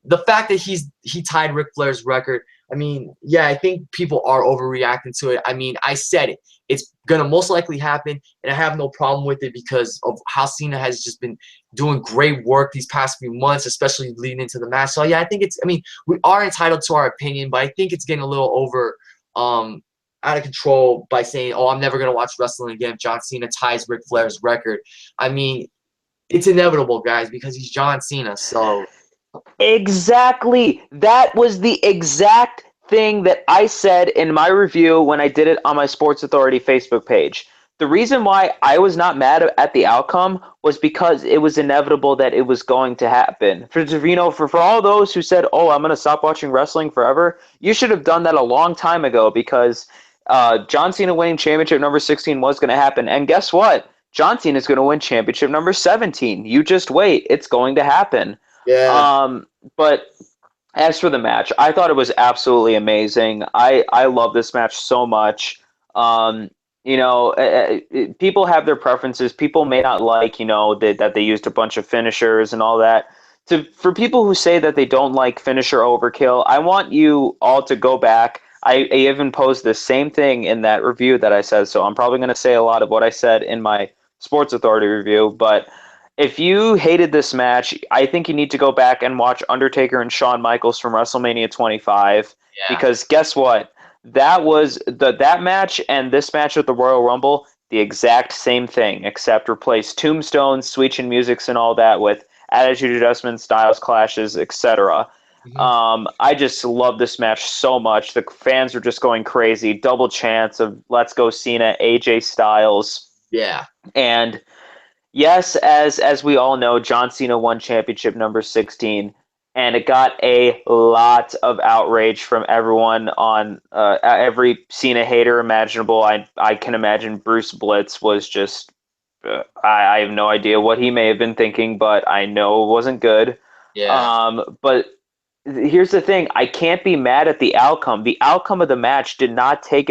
the fact that he tied Ric Flair's record, I mean, yeah, I think people are overreacting to it. I mean, I said it. It's going to most likely happen, and I have no problem with it because of how Cena has just been doing great work these past few months, especially leading into the match. So, yeah, I think it's – I mean, we are entitled to our opinion, but I think it's getting a little over out of control by saying, oh, I'm never going to watch wrestling again if John Cena ties Ric Flair's record. I mean, it's inevitable, guys, because he's John Cena, so – Exactly. That was the exact thing that I said in my review when I did it on my Sports Authority Facebook page. The reason why I was not mad at the outcome was because it was inevitable that it was going to happen. For all those who said, "Oh, I'm going to stop watching wrestling forever," you should have done that a long time ago because John Cena winning championship number 16 was going to happen. And guess what? John Cena is going to win championship number 17. You just wait. It's going to happen. yeah. But as for the match, I thought it was absolutely amazing. I love this match so much. You know, people have their preferences. People may not like, you know, that they used a bunch of finishers and all that. For people who say that they don't like finisher overkill, I want you all to go back. I even posed the same thing in that review that I said, so I'm probably going to say a lot of what I said in my Sports Authority review, but if you hated this match, I think you need to go back and watch Undertaker and Shawn Michaels from WrestleMania 25, Yeah. because guess what? That was that match and this match at the Royal Rumble, the exact same thing, except replace tombstones, Sweet Chin Musics, and all that with attitude adjustments, styles clashes, etc. Mm-hmm. I just love this match so much. The fans were just going crazy. Double chants of "Let's Go Cena," AJ Styles, Yeah. and yes, as we all know, John Cena won championship number 16, and it got a lot of outrage from everyone on every Cena hater imaginable. I can imagine Bruce Blitz was just I have no idea what he may have been thinking, but I know it wasn't good. Yeah. But here's the thing: I can't be mad at the outcome. The outcome of the match did not take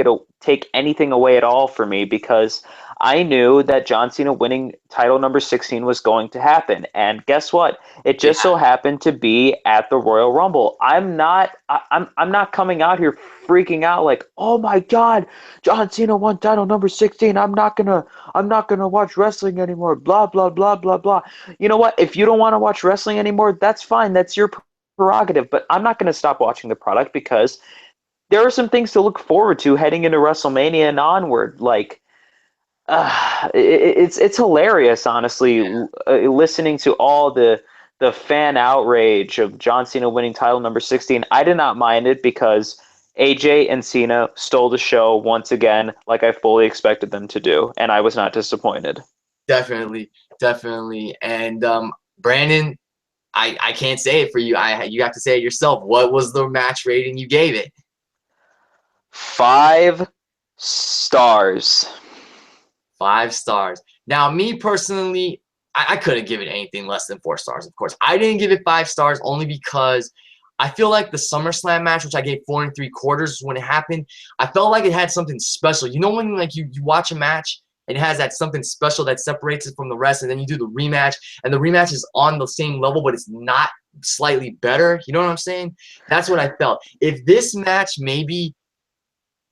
anything away at all for me because I knew that John Cena winning title number 16 was going to happen. And guess what? It just Yeah. so happened to be at the Royal Rumble. I'm not coming out here freaking out like, "Oh my God, John Cena won title number 16. I'm not going to watch wrestling anymore. Blah blah blah blah blah." You know what? If you don't want to watch wrestling anymore, that's fine. That's your prerogative, but I'm not going to stop watching the product because there are some things to look forward to heading into WrestleMania and onward. Like, it's hilarious, honestly, listening to all the fan outrage of John Cena winning title number 16. I did not mind it because AJ and Cena stole the show once again, like I fully expected them to do, and I was not disappointed. Definitely, definitely. And Brandon, I can't say it for you. You have to say it yourself. What was the match rating you gave it? 5 stars. 5 stars. Now, me personally, I couldn't give it anything less than 4 stars, of course. I didn't give it 5 stars only because I feel like the SummerSlam match, which I gave 4 3/4 when it happened, I felt like it had something special. You know when like you watch a match and it has that something special that separates it from the rest, and then you do the rematch, and the rematch is on the same level, but it's not slightly better. You know what I'm saying? That's what I felt. If this match maybe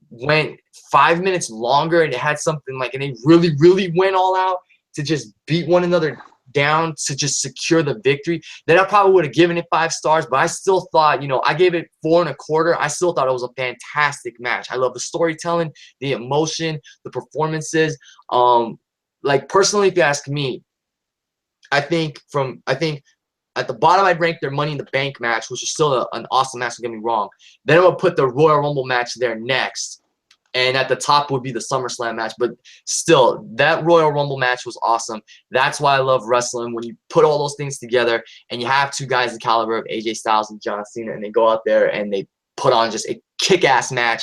went 5 minutes longer and it had something like, and they really went all out to just beat one another down to just secure the victory, then I probably would have given it 5 stars. But I still thought, you know, I gave it 4 1/4. I still thought it was a fantastic match. I love the storytelling, the emotion, the performances. Like personally, if you ask me, I think at the bottom I'd rank their Money in the Bank match, which is still an awesome match, don't get me wrong. Then I'm gonna put the Royal Rumble match there next. And at the top would be the SummerSlam match. But still, that Royal Rumble match was awesome. That's why I love wrestling. When you put all those things together and you have 2 guys the caliber of AJ Styles and John Cena, and they go out there and they put on just a kick-ass match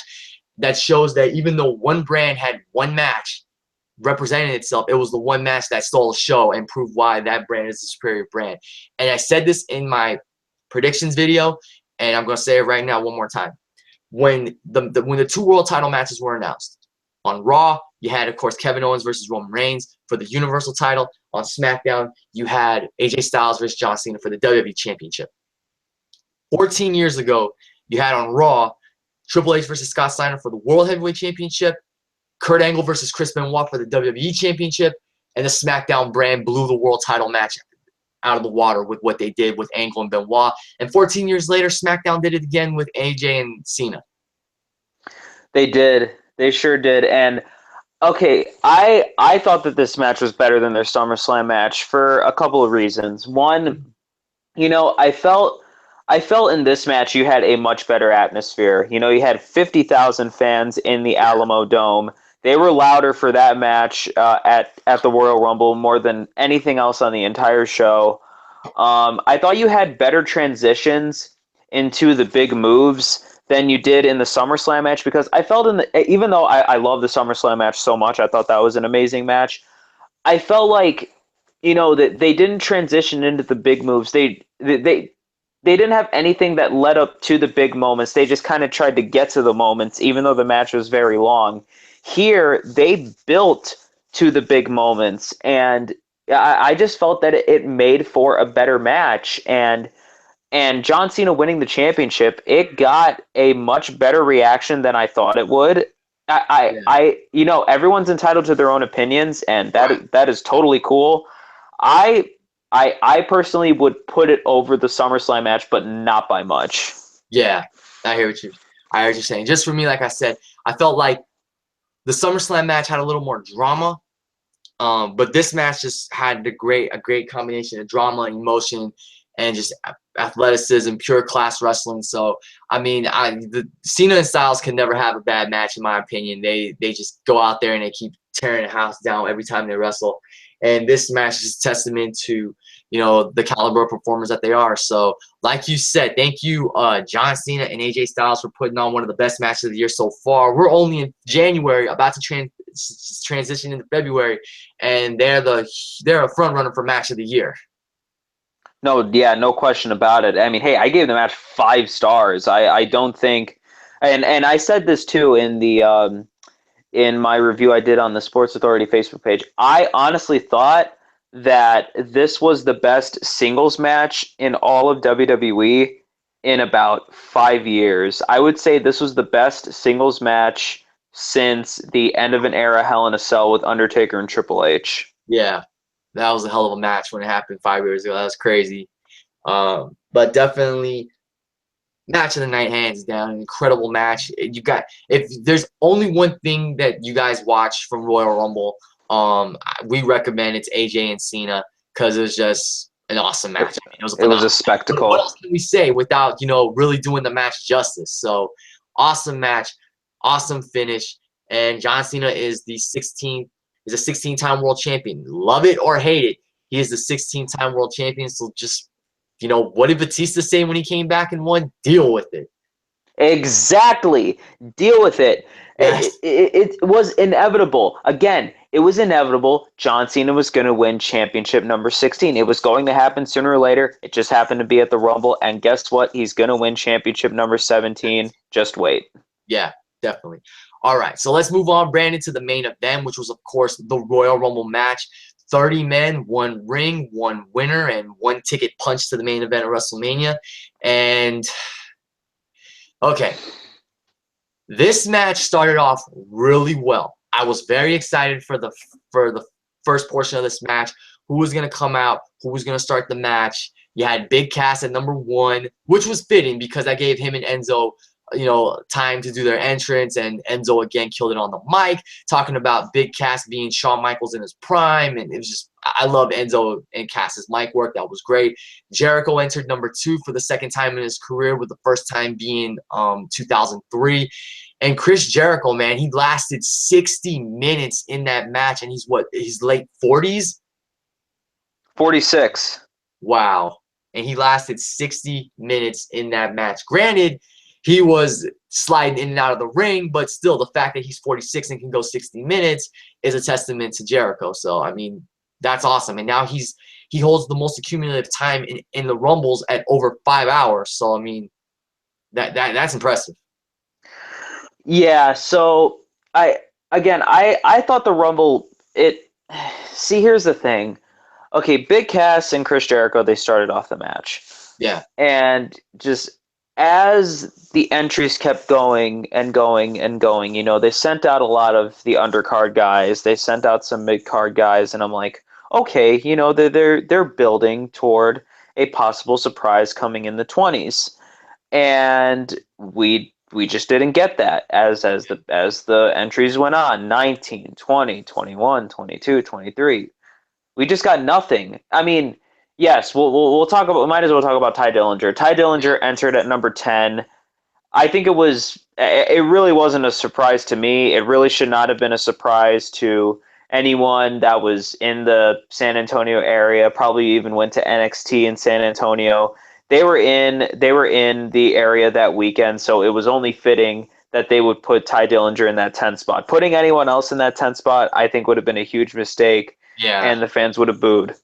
that shows that even though one brand had one match representing itself, it was the one match that stole the show and proved why that brand is the superior brand. And I said this in my predictions video, and I'm going to say it right now one more time. When the 2 world title matches were announced, on Raw, you had, of course, Kevin Owens versus Roman Reigns for the Universal title. On SmackDown, you had AJ Styles versus John Cena for the WWE Championship. 14 years ago, you had on Raw, Triple H versus Scott Steiner for the World Heavyweight Championship, Kurt Angle versus Chris Benoit for the WWE Championship, and the SmackDown brand blew the world title match out of the water with what they did with Angle and Benoit. And 14 years later, SmackDown did it again with AJ and Cena. They did. They sure did. And okay, I thought that this match was better than their SummerSlam match for a couple of reasons. One, you know, I felt in this match you had a much better atmosphere. You know, you had 50,000 fans in the Alamo Dome. They were louder for that match at the Royal Rumble more than anything else on the entire show. I thought you had better transitions into the big moves than you did in the SummerSlam match, because I felt even though I love the SummerSlam match so much, I thought that was an amazing match. I felt like, you know, that they didn't transition into the big moves. They didn't have anything that led up to the big moments. They just kind of tried to get to the moments, even though the match was very long. Here, they built to the big moments, and I just felt that it made for a better match. And John Cena winning the championship, it got a much better reaction than I thought it would. You know, everyone's entitled to their own opinions, and that is totally cool. I personally would put it over the SummerSlam match, but not by much. Yeah, I hear what you're saying. Just for me, like I said, I felt like the SummerSlam match had a little more drama, but this match just had a great combination of drama, emotion, and just athleticism, pure class wrestling. So, I mean, the Cena and Styles can never have a bad match, in my opinion. They just go out there and they keep tearing the house down every time they wrestle. And this match is a testament to, you know, the caliber of performers that they are. So, like you said, thank you, John Cena and AJ Styles, for putting on one of the best matches of the year so far. We're only in January, about to transition into February, and they're a front runner for match of the year. No, yeah, no question about it. I mean, hey, I gave the match 5 stars. I don't think, and I said this too in my review I did on the Sports Authority Facebook page. I honestly thought that this was the best singles match in all of WWE in about 5 years. I would say this was the best singles match since the end of an era Hell in a Cell with Undertaker and Triple H. Yeah, that was a hell of a match when it happened 5 years ago. That was crazy. But definitely match of the night, hands down, an incredible match. If there's only one thing that you guys watch from Royal Rumble, we recommend it's AJ and Cena, because it was just an awesome match. I mean, it was a spectacle. What else can we say without, you know, really doing the match justice? So awesome match, awesome finish, and John Cena is a 16-time world champion. Love it or hate it, He is the 16-time world champion. So just, what did Batista say when he came back and won? Deal with it. Exactly. Deal with it. Yes. It was inevitable. Again, it was inevitable. John Cena was going to win championship number 16. It was going to happen sooner or later. It just happened to be at the Rumble. And guess what? He's going to win championship number 17. Just wait. Yeah, definitely. All right, so let's move on, Brandon, to the main event, which was, of course, the Royal Rumble match. 30 men, 1 ring, 1 winner, and 1 ticket punch to the main event of WrestleMania. And, okay, this match started off really well. I was very excited for the first portion of this match. Who was going to come out? Who was going to start the match? You had Big Cass at number 1, which was fitting because I gave him and Enzo time to do their entrance, and Enzo again killed it on the mic, talking about Big Cass being Shawn Michaels in his prime, and it was just, I love Enzo and Cass's mic work. That was great. Jericho entered number 2 for the second time in his career, with the first time being 2003. And Chris Jericho, man, he lasted 60 minutes in that match, and he's late 40s? 46. Wow. And he lasted 60 minutes in that match. Granted, he was sliding in and out of the ring, but still, the fact that he's 46 and can go 60 minutes is a testament to Jericho. So, I mean, that's awesome. And now he holds the most accumulative time in the Rumbles at over 5 hours. So, I mean, that's impressive. Yeah, so I thought the Rumble, see, here's the thing. Okay, Big Cass and Chris Jericho, they started off the match. Yeah. And just as the entries kept going and going and going, they sent out a lot of the undercard guys. They sent out some mid-card guys, and I'm like, okay, they're building toward a possible surprise coming in the 20s. And we just didn't get that as the entries went on. 19, 20, 21, 22, 23. We just got nothing. I mean, yes, we'll talk about. We might as well talk about Ty Dillinger. Ty Dillinger entered at number 10. I think it really wasn't a surprise to me. It really should not have been a surprise to anyone that was in the San Antonio area. Probably even went to NXT in San Antonio. They were in the area that weekend, so it was only fitting that they would put Ty Dillinger in that 10th spot. Putting anyone else in that 10th spot, I think, would have been a huge mistake. Yeah. And the fans would have booed.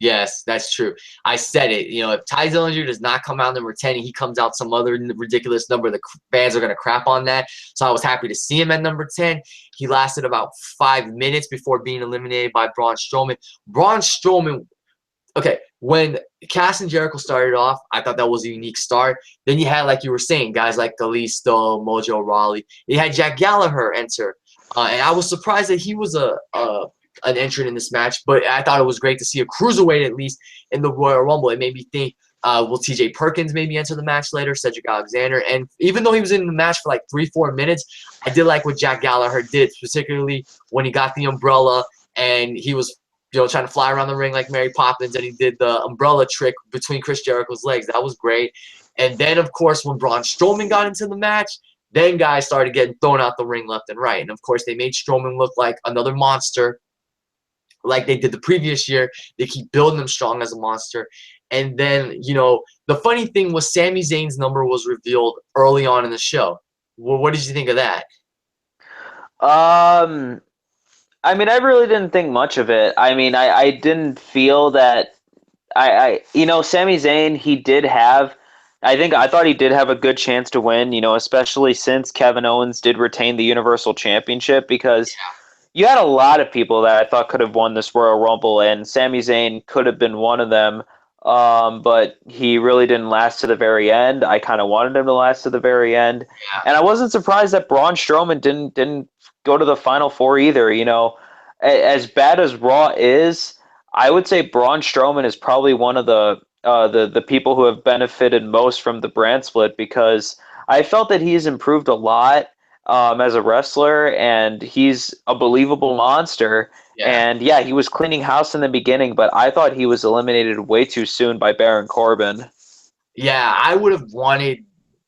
Yes, that's true. I said it. If Ty Dillinger does not come out number 10 and he comes out some other ridiculous number, the fans are going to crap on that. So I was happy to see him at number 10. He lasted about 5 minutes before being eliminated by Braun Strowman. Braun Strowman, okay, when Cass and Jericho started off, I thought that was a unique start. Then you had, like you were saying, guys like Kalisto, Mojo Rawley. You had Jack Gallagher enter. And I was surprised that he was an entrant in this match, but I thought it was great to see a cruiserweight at least in the Royal Rumble. It made me think, will TJ Perkins maybe enter the match later, Cedric Alexander? And even though he was in the match for like 3-4 minutes, I did like what Jack Gallagher did, particularly when he got the umbrella and he was trying to fly around the ring like Mary Poppins, and he did the umbrella trick between Chris Jericho's legs. That was great. And then, of course, when Braun Strowman got into the match, then guys started getting thrown out the ring left and right. And, of course, they made Strowman look like another monster, like they did the previous year. They keep building him strong as a monster. And then, the funny thing was Sami Zayn's number was revealed early on in the show. Well, what did you think of that? I mean, I really didn't think much of it. I mean, I didn't feel that Sami Zayn, I thought he did have a good chance to win, especially since Kevin Owens did retain the Universal Championship, because you had a lot of people that I thought could have won this Royal Rumble, and Sami Zayn could have been one of them. But he really didn't last to the very end. I kind of wanted him to last to the very end. Yeah. And I wasn't surprised that Braun Strowman didn't go to the Final Four either. As bad as Raw is, I would say Braun Strowman is probably one of the people who have benefited most from the brand split, because I felt that he's improved a lot as a wrestler, and he's a believable monster. Yeah. And yeah, he was cleaning house in the beginning, but I thought he was eliminated way too soon by Baron Corbin. Yeah, I would have wanted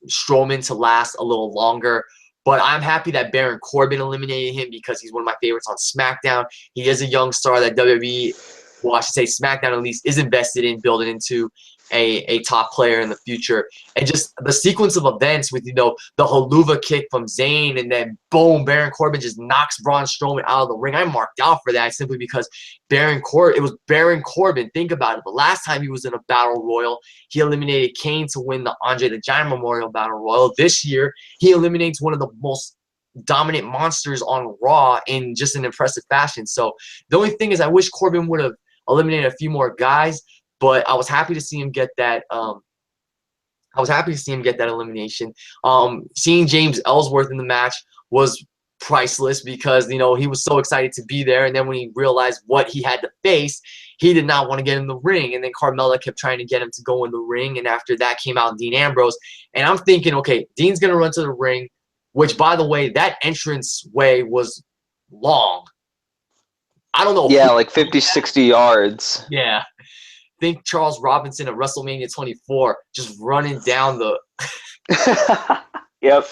Strowman to last a little longer, but I'm happy that Baron Corbin eliminated him because he's one of my favorites on SmackDown. He is a young star that WWE well, I should say SmackDown at least, is invested in building into a top player in the future. And just the sequence of events with, the haluva kick from Zayn, and then boom, Baron Corbin just knocks Braun Strowman out of the ring. I marked out for that simply because it was Baron Corbin. Think about it. The last time he was in a Battle Royal, he eliminated Kane to win the Andre the Giant Memorial Battle Royal. This year, he eliminates one of the most dominant monsters on Raw in just an impressive fashion. So the only thing is I wish Corbin would have eliminated a few more guys, but I was happy to see him get that. Elimination. Seeing James Ellsworth in the match was priceless because he was so excited to be there, and then when he realized what he had to face, he did not want to get in the ring. And then Carmella kept trying to get him to go in the ring, and after that came out Dean Ambrose, and I'm thinking, okay, Dean's gonna run to the ring, which by the way, that entrance way was long. I don't know. Yeah, like 50, 60 yards. Yeah. Think Charles Robinson at WrestleMania 24 just running down the Yep.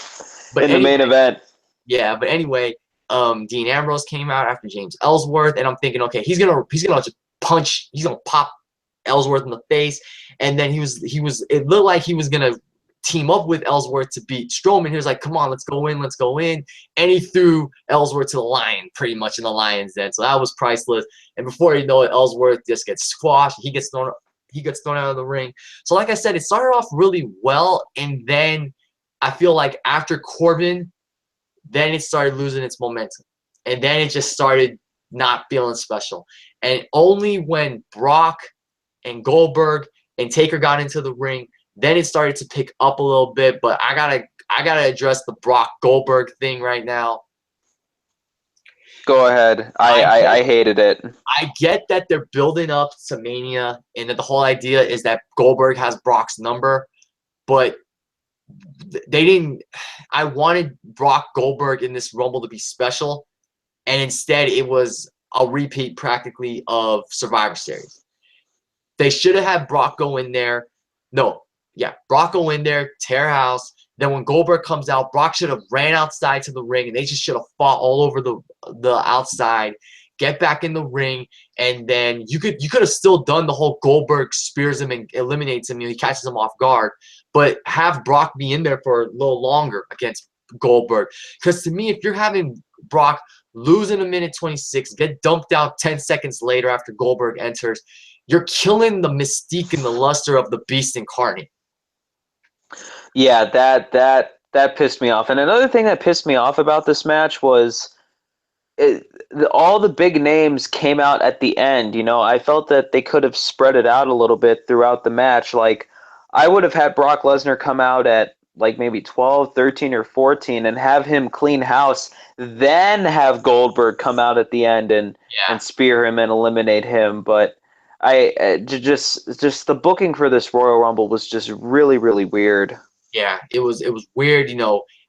But in the main event. Yeah, but anyway, Dean Ambrose came out after James Ellsworth, and I'm thinking, okay, he's gonna just punch, he's gonna pop Ellsworth in the face, and then it looked like he was gonna team up with Ellsworth to beat Strowman. He was like, come on, let's go in, and he threw Ellsworth to the lion, pretty much in the lion's den. So that was priceless. And before you know it, Ellsworth just gets squashed. He gets thrown out of the ring. So like I said, it started off really well, and then I feel like after Corbin, then it started losing its momentum, and then it just started not feeling special. And only when Brock and Goldberg and Taker got into the ring, then it started to pick up a little bit. But I gotta address the Brock Goldberg thing right now. Go ahead. I hated it. I get that they're building up to Mania, and that the whole idea is that Goldberg has Brock's number, but they didn't. I wanted Brock Goldberg in this Rumble to be special, and instead it was a repeat practically of Survivor Series. They should have had Brock go in there. Brock go in there, tear house. Then when Goldberg comes out, Brock should have ran outside to the ring, and they just should have fought all over the outside, get back in the ring, and then you could have still done the whole Goldberg spears him and eliminates him. He catches him off guard, but have Brock be in there for a little longer against Goldberg. Because to me, if you're having Brock lose in a minute 26, get dumped out 10 seconds later after Goldberg enters, you're killing the mystique and the luster of the Beast incarnate. Yeah, that pissed me off. And another thing that pissed me off about this match was all the big names came out at the end. I felt that they could have spread it out a little bit throughout the match. Like, I would have had Brock Lesnar come out at like maybe 12, 13, or 14 and have him clean house, then have Goldberg come out at the end and spear him and eliminate him. But just the booking for this Royal Rumble was just really, really weird. Yeah, it was weird.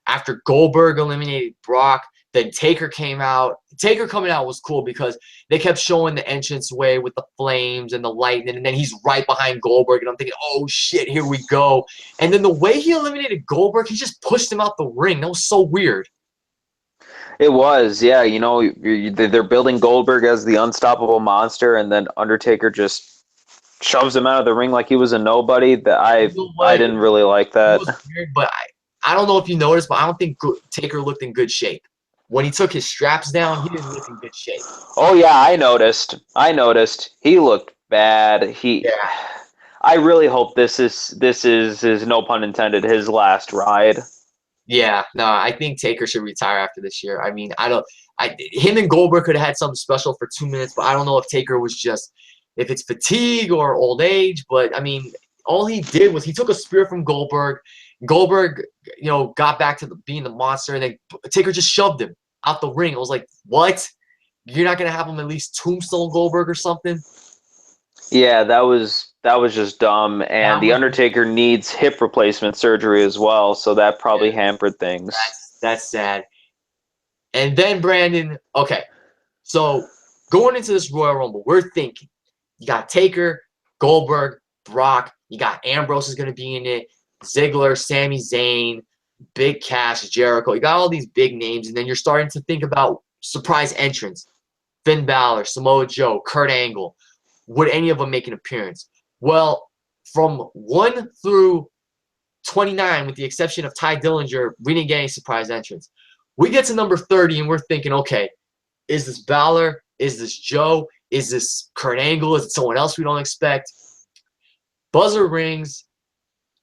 After Goldberg eliminated Brock, then Taker came out. Taker coming out was cool because they kept showing the entranceway with the flames and the lightning, and then he's right behind Goldberg, and I'm thinking, oh shit, here we go. And then the way he eliminated Goldberg, he just pushed him out the ring. That was so weird. It was, yeah. They're building Goldberg as the unstoppable monster, and then Undertaker just shoves him out of the ring like he was a nobody. I didn't really like that. It was weird, but I don't know if you noticed, but I don't think Taker looked in good shape. When he took his straps down, he didn't look in good shape. Oh yeah, I noticed. He looked bad. I really hope this is no pun intended, his last ride. Yeah, no, I think Taker should retire after this year. I mean, him and Goldberg could have had something special for 2 minutes, but I don't know if Taker was if it's fatigue or old age. But I mean, all he did was he took a spear from Goldberg. Goldberg, got back to being the monster, and then Taker just shoved him out the ring. I was like, what? You're not gonna have him at least tombstone Goldberg or something? Yeah, that was just dumb. And the Undertaker needs hip replacement surgery as well, so that probably hampered things. That's sad. And then Brandon, okay, so going into this Royal Rumble, we're thinking you got Taker, Goldberg, Brock, you got Ambrose is gonna be in it, Ziggler, Sami Zayn, Big Cass, Jericho. You got all these big names, and then you're starting to think about surprise entrants. Finn Balor, Samoa Joe, Kurt Angle. would any of them make an appearance? Well, from 1 through 29, with the exception of Ty Dillinger, we didn't get any surprise entrants. We get to number 30, and we're thinking, okay, is this Balor? Is this Joe? Is this Kurt Angle? Is it someone else we don't expect? Buzzer rings,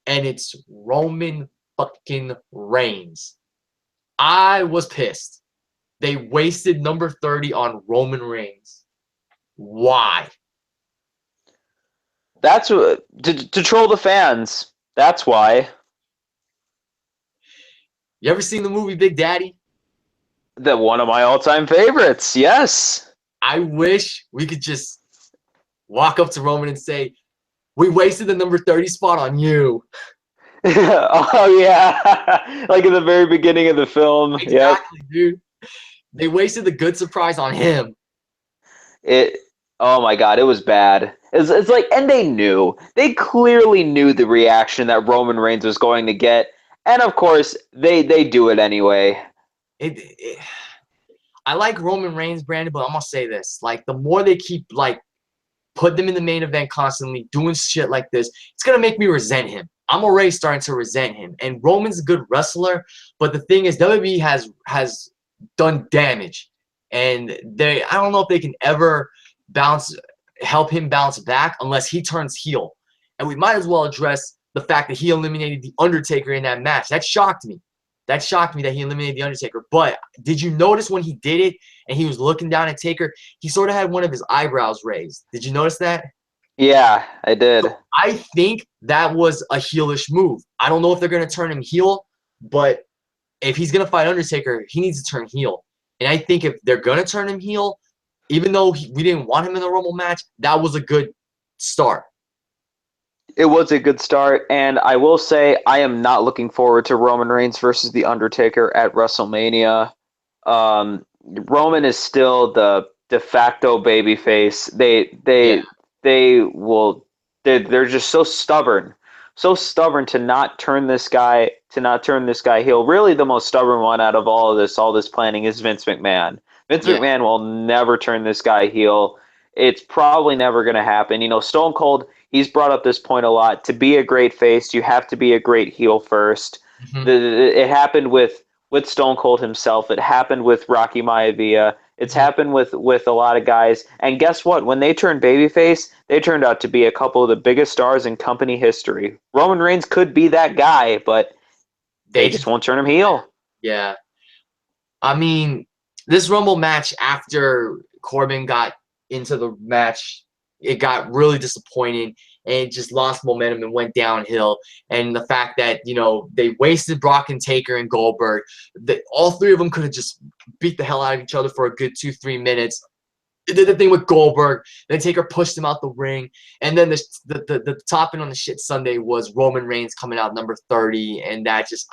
and it's Roman fucking Reigns. I was pissed. They wasted number 30 on Roman Reigns. Why? That's what to troll the fans. That's why. You ever seen the movie Big Daddy? That one of my all-time favorites. Yes. I wish we could just walk up to Roman and say, we wasted the number 30 spot on you. Oh, yeah. Like in the very beginning of the film. Exactly, yep. Dude. They wasted the good surprise on him. Oh, my God. It was bad. It's like, and they knew. They clearly knew the reaction that Roman Reigns was going to get. And, of course, they do it anyway. I like Roman Reigns, Brandon, but I'm going to say this. Like, the more they keep, like, put them in the main event constantly, doing shit like this, it's going to make me resent him. I'm already starting to resent him. And Roman's a good wrestler, but the thing is, WWE has done damage. And I don't know if they can ever help him bounce back unless he turns heel. And we might as well address the fact that he eliminated The Undertaker in that match. That shocked me. That shocked me that he eliminated The Undertaker. But did you notice when he did it and he was looking down at Taker, he sort of had one of his eyebrows raised. Did you notice that? Yeah, I did. So I think that was a heelish move. I don't know if they're going to turn him heel, but if he's going to fight Undertaker, he needs to turn heel. And I think if they're going to turn him heel, even though we didn't want him in the Rumble match, that was a good start. It was a good start, and I will say I am not looking forward to Roman Reigns versus The Undertaker at WrestleMania. Roman is still the de facto babyface. They're just so stubborn to not turn this guy heel. Really, the most stubborn one out of all this planning is Vince McMahon. Vince McMahon will never turn this guy heel. It's probably never going to happen. You know, Stone Cold, he's brought up this point a lot. To be a great face, you have to be a great heel first. Mm-hmm. It happened with Stone Cold himself. It happened with Rocky Maivia. It's happened with a lot of guys. And guess what? When they turned babyface, they turned out to be a couple of the biggest stars in company history. Roman Reigns could be that guy, but they just won't turn him heel. Yeah. I mean, this Rumble match after Corbin got into the match, it got really disappointing and it just lost momentum and went downhill. And the fact that, you know, they wasted Brock and Taker and Goldberg, that all three of them could have just beat the hell out of each other for a good 2-3 minutes. They did the thing with Goldberg, then Taker pushed him out the ring, and then the topping on the shit Sunday was Roman Reigns coming out number 30, and that just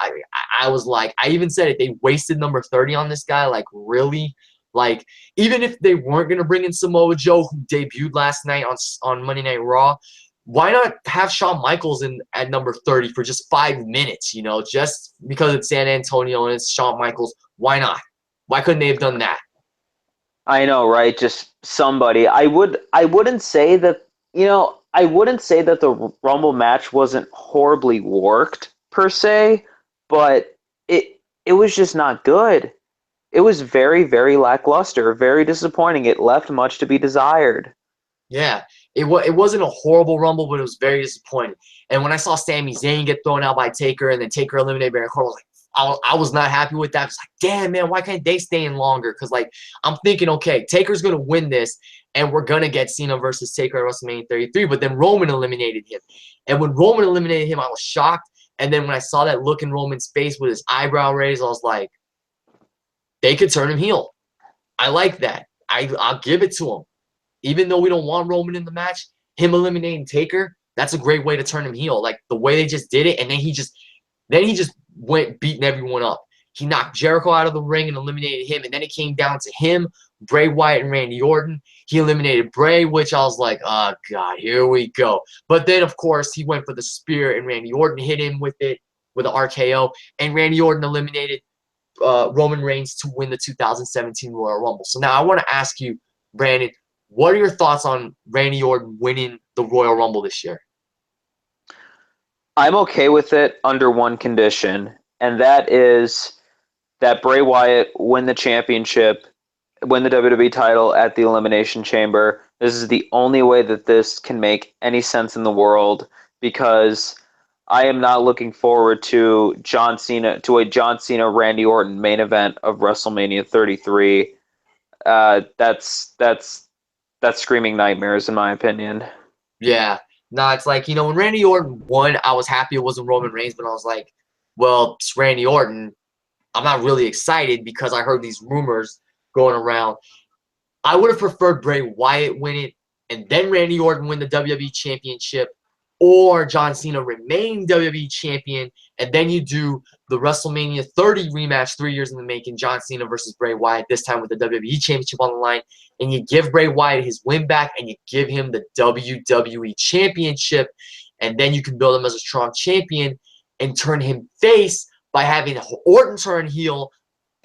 I was like, I even said it, they wasted number 30 on this guy, like really? Like, even if they weren't going to bring in Samoa Joe, who debuted last night on Monday Night Raw, why not have Shawn Michaels at number 30 for just 5 minutes, you know, just because it's San Antonio and it's Shawn Michaels? Why not? Why couldn't they have done that? I know, right? Just somebody. I wouldn't say that, you know, I wouldn't say that the Rumble match wasn't horribly worked per se, but it was just not good. It was very, very lackluster, very disappointing. It left much to be desired. Yeah, it wasn't a horrible Rumble, but it was very disappointing. And when I saw Sami Zayn get thrown out by Taker and then Taker eliminated Baron Corbin, I was like, I was not happy with that. I was like, damn, man, why can't they stay in longer? Because, like, I'm thinking, okay, Taker's going to win this, and we're going to get Cena versus Taker at WrestleMania 33, but then Roman eliminated him. And when Roman eliminated him, I was shocked. And then when I saw that look in Roman's face with his eyebrow raised, I was like, they could turn him heel. I like that. I'll give it to him. Even though we don't want Roman in the match, him eliminating Taker, that's a great way to turn him heel. Like, the way they just did it, and then he just went beating everyone up. He knocked Jericho out of the ring and eliminated him, and then it came down to him, Bray Wyatt, and Randy Orton. He eliminated Bray, which I was like, oh, God, here we go. But then, of course, he went for the spear, and Randy Orton hit him with it, with an RKO, and Randy Orton eliminated Roman Reigns to win the 2017 Royal Rumble. So now I want to ask you, Brandon, What are your thoughts on Randy Orton winning the Royal Rumble this year? I'm okay with it under one condition, and that is that Bray Wyatt win the championship, win the WWE title at the Elimination Chamber. This is the only way that this can make any sense in the world, because I am not looking forward to a John Cena Randy Orton main event of WrestleMania 33. That's screaming nightmares in my opinion. Yeah. No, it's like, when Randy Orton won, I was happy it wasn't Roman Reigns, but I was like, well, it's Randy Orton. I'm not really excited because I heard these rumors going around. I would have preferred Bray Wyatt win it and then Randy Orton win the WWE Championship, or John Cena remain WWE Champion, and then you do the WrestleMania 30 rematch 3 years in the making, John Cena versus Bray Wyatt, this time with the WWE Championship on the line, and you give Bray Wyatt his win back, and you give him the WWE Championship, and then you can build him as a strong champion and turn him face by having Orton turn heel,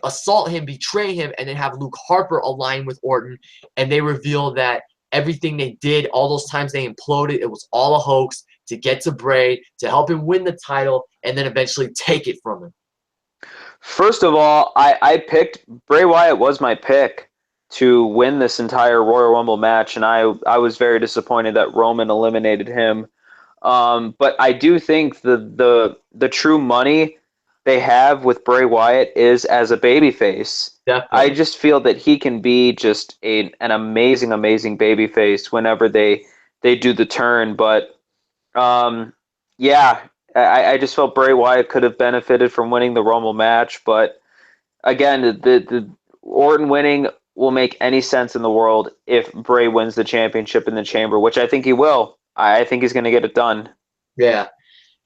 assault him, betray him, and then have Luke Harper align with Orton, and they reveal that everything they did, all those times they imploded, it was all a hoax to get to Bray, to help him win the title, and then eventually take it from him. First of all, I picked Bray Wyatt was my pick to win this entire Royal Rumble match, and I was very disappointed that Roman eliminated him. But I do think the true money they have with Bray Wyatt is as a babyface. I Definitely. just feel that he can be just an amazing, amazing babyface whenever they do the turn. But yeah, I just felt Bray Wyatt could have benefited from winning the Rumble match. But again, the Orton winning will make any sense in the world if Bray wins the championship in the Chamber, which I think he will. I think he's going to get it done. Yeah.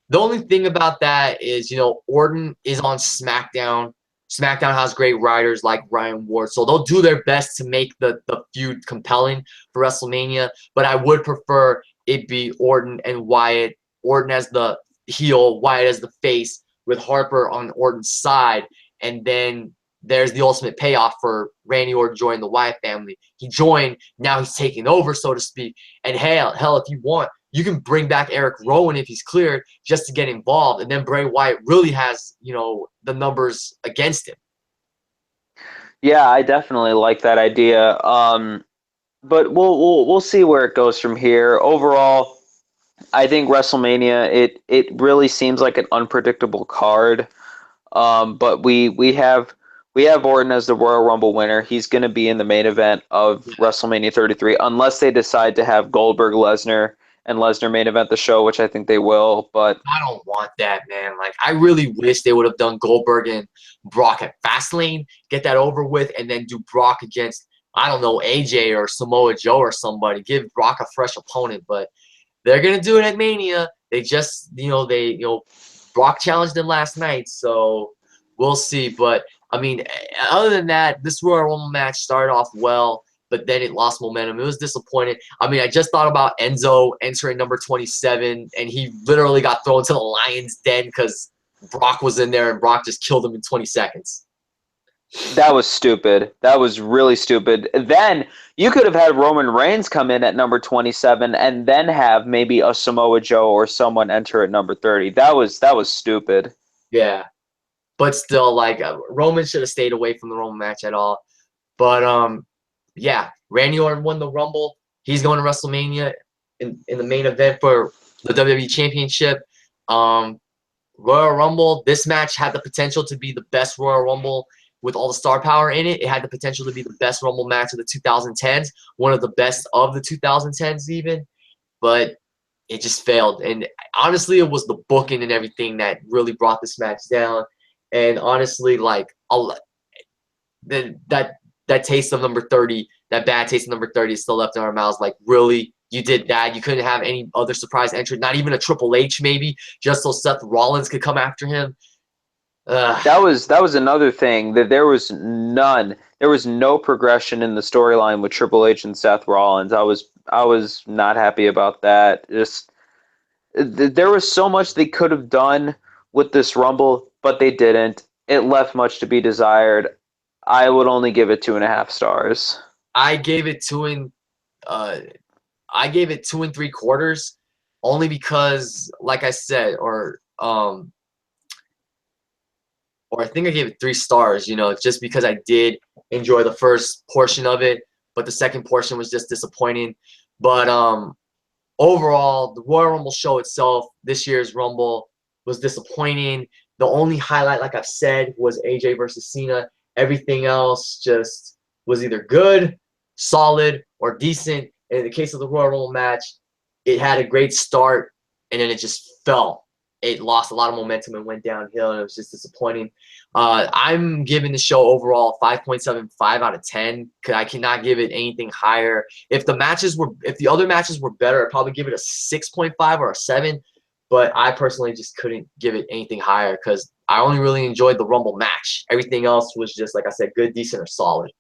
The only thing about that is, Orton is on SmackDown. SmackDown has great writers like Ryan Ward, so they'll do their best to make the feud compelling for WrestleMania. But I would prefer it be Orton and Wyatt. Orton as the heel, Wyatt as the face, with Harper on Orton's side, and then there's the ultimate payoff for Randy Orton joining the Wyatt family. He joined, now he's taking over, so to speak. And hell, if you want, you can bring back Eric Rowan if he's cleared just to get involved, and then Bray Wyatt really has, the numbers against him. Yeah, I definitely like that idea. But we'll see where it goes from here. Overall, I think WrestleMania it really seems like an unpredictable card. But we have Orton as the Royal Rumble winner. He's going to be in the main event of WrestleMania 33, unless they decide to have Goldberg, Lesnar, and Lesnar main event the show, which I think they will. But I don't want that, man. Like, I really wish they would have done Goldberg and Brock at Fastlane, get that over with, and then do Brock against, I don't know, AJ or Samoa Joe or somebody. Give Brock a fresh opponent, but they're gonna do it at Mania. They just, Brock challenged him last night, so we'll see. But I mean, other than that, this Royal Rumble match started off well, but then it lost momentum. It was disappointing. I mean, I just thought about Enzo entering number 27, and he literally got thrown to the lion's den because Brock was in there, and Brock just killed him in 20 seconds. that was stupid. That was really stupid. Then you could have had Roman Reigns come in at number 27 and then have maybe a Samoa Joe or someone enter at number 30. That was stupid. Yeah, but still, like, Roman should have stayed away from the Roman match at all. But yeah, Randy Orton won the Rumble. He's going to WrestleMania in the main event for the WWE Championship. Royal Rumble, this match had the potential to be the best Royal Rumble with all the star power in it. It had the potential to be the best Rumble match of the 2010s, one of the best of the 2010s even, but it just failed. And honestly, it was the booking and everything that really brought this match down. And honestly, like, that taste of number 30, that bad taste of number 30 is still left in our mouths. Like, really? You did that? You couldn't have any other surprise entrant, not even a Triple H maybe, just so Seth Rollins could come after him? That was another thing, that there was none. There was no progression in the storyline with Triple H and Seth Rollins. I was not happy about that. Just there was so much they could have done with this Rumble, but they didn't. It left much to be desired. I would only give it 2.5 stars. I gave it I gave it 2 3/4, only because, like I said, or I think I gave it 3 stars, just because I did enjoy the first portion of it, but the second portion was just disappointing. But overall, the Royal Rumble show itself, this year's Rumble, was disappointing. The only highlight, like I've said, was AJ versus Cena. Everything else just was either good, solid, or decent. And in the case of the Royal Rumble match, it had a great start, and then it just fell. It lost a lot of momentum and went downhill, and it was just disappointing. I'm giving the show overall 5.75 out of 10 because I cannot give it anything higher. If the other matches were better, I'd probably give it a 6.5 or a 7. But I personally just couldn't give it anything higher because I only really enjoyed the Rumble match. Everything else was just, like I said, good, decent, or solid.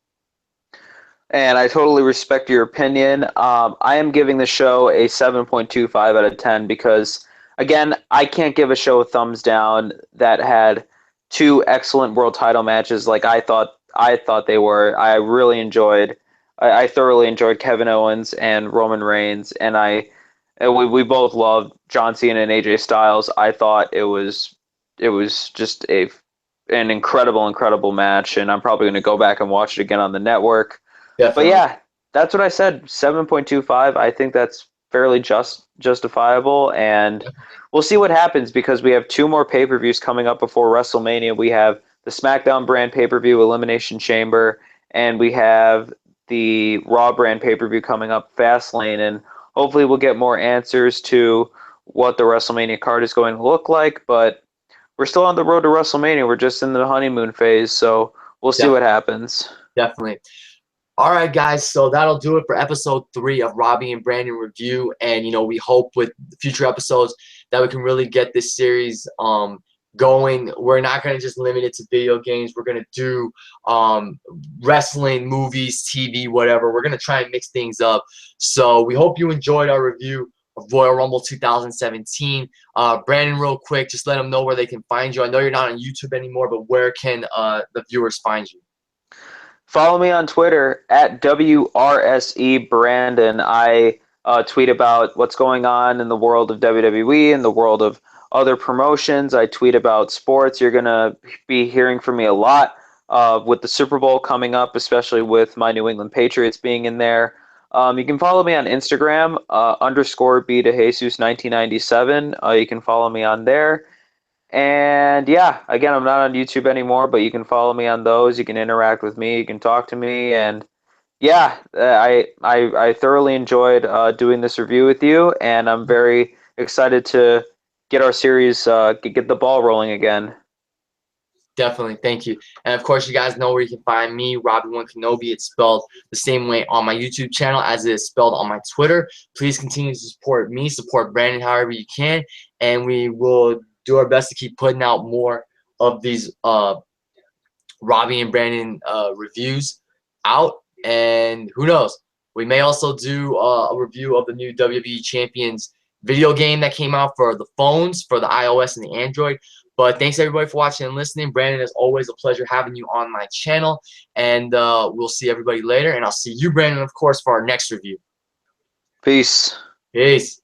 And I totally respect your opinion. I am giving the show a 7.25 out of 10 because, again, I can't give a show a thumbs down that had 2 excellent world title matches like I thought they were. I thoroughly enjoyed Kevin Owens and Roman Reigns, and we both loved John Cena and AJ Styles. I thought it was just an incredible match, and I'm probably going to go back and watch it again on the network. Definitely. But yeah, that's what I said. 7.25. I think that's fairly justifiable, and we'll see what happens because we have 2 more pay-per-views coming up before WrestleMania. We have the SmackDown brand pay-per-view, Elimination Chamber, and we have the Raw brand pay-per-view coming up, Fastlane, and hopefully we'll get more answers to what the WrestleMania card is going to look like. But we're still on the road to WrestleMania. We're just in the honeymoon phase, so we'll see what happens. Definitely. All right, guys, so that'll do it for episode 3 of Robbie and Brandon Review. And, we hope with future episodes that we can really get this series going. We're not going to just limit it to video games. We're going to do wrestling, movies, TV, whatever. We're going to try and mix things up. So we hope you enjoyed our review of Royal Rumble 2017. Brandon, real quick, just let them know where they can find you. I know you're not on YouTube anymore, but where can the viewers find you? Follow me on Twitter at WRSE Brandon. I tweet about what's going on in the world of WWE and the world of other promotions. I tweet about sports. You're going to be hearing from me a lot with the Super Bowl coming up, especially with my New England Patriots being in there. You can follow me on Instagram, _BDeJesus1997. You can follow me on there. And yeah, again, I'm not on YouTube anymore, but you can follow me on those. You can interact with me. You can talk to me. And yeah, I thoroughly enjoyed doing this review with you, and I'm very excited to get our series, get the ball rolling again. Definitely. Thank you. And of course, you guys know where you can find me, Robbie1Kenobi. It's spelled the same way on my YouTube channel as it is spelled on my Twitter. Please continue to support me, support Brandon however you can, and we will do our best to keep putting out more of these Robbie and Brandon reviews out. And who knows, we may also do a review of the new WWE Champions video game that came out for the phones, for the iOS and the Android. But thanks everybody for watching and listening. Brandon, it's always a pleasure having you on my channel, and we'll see everybody later. And I'll see you, Brandon, of course, for our next review. Peace. Peace.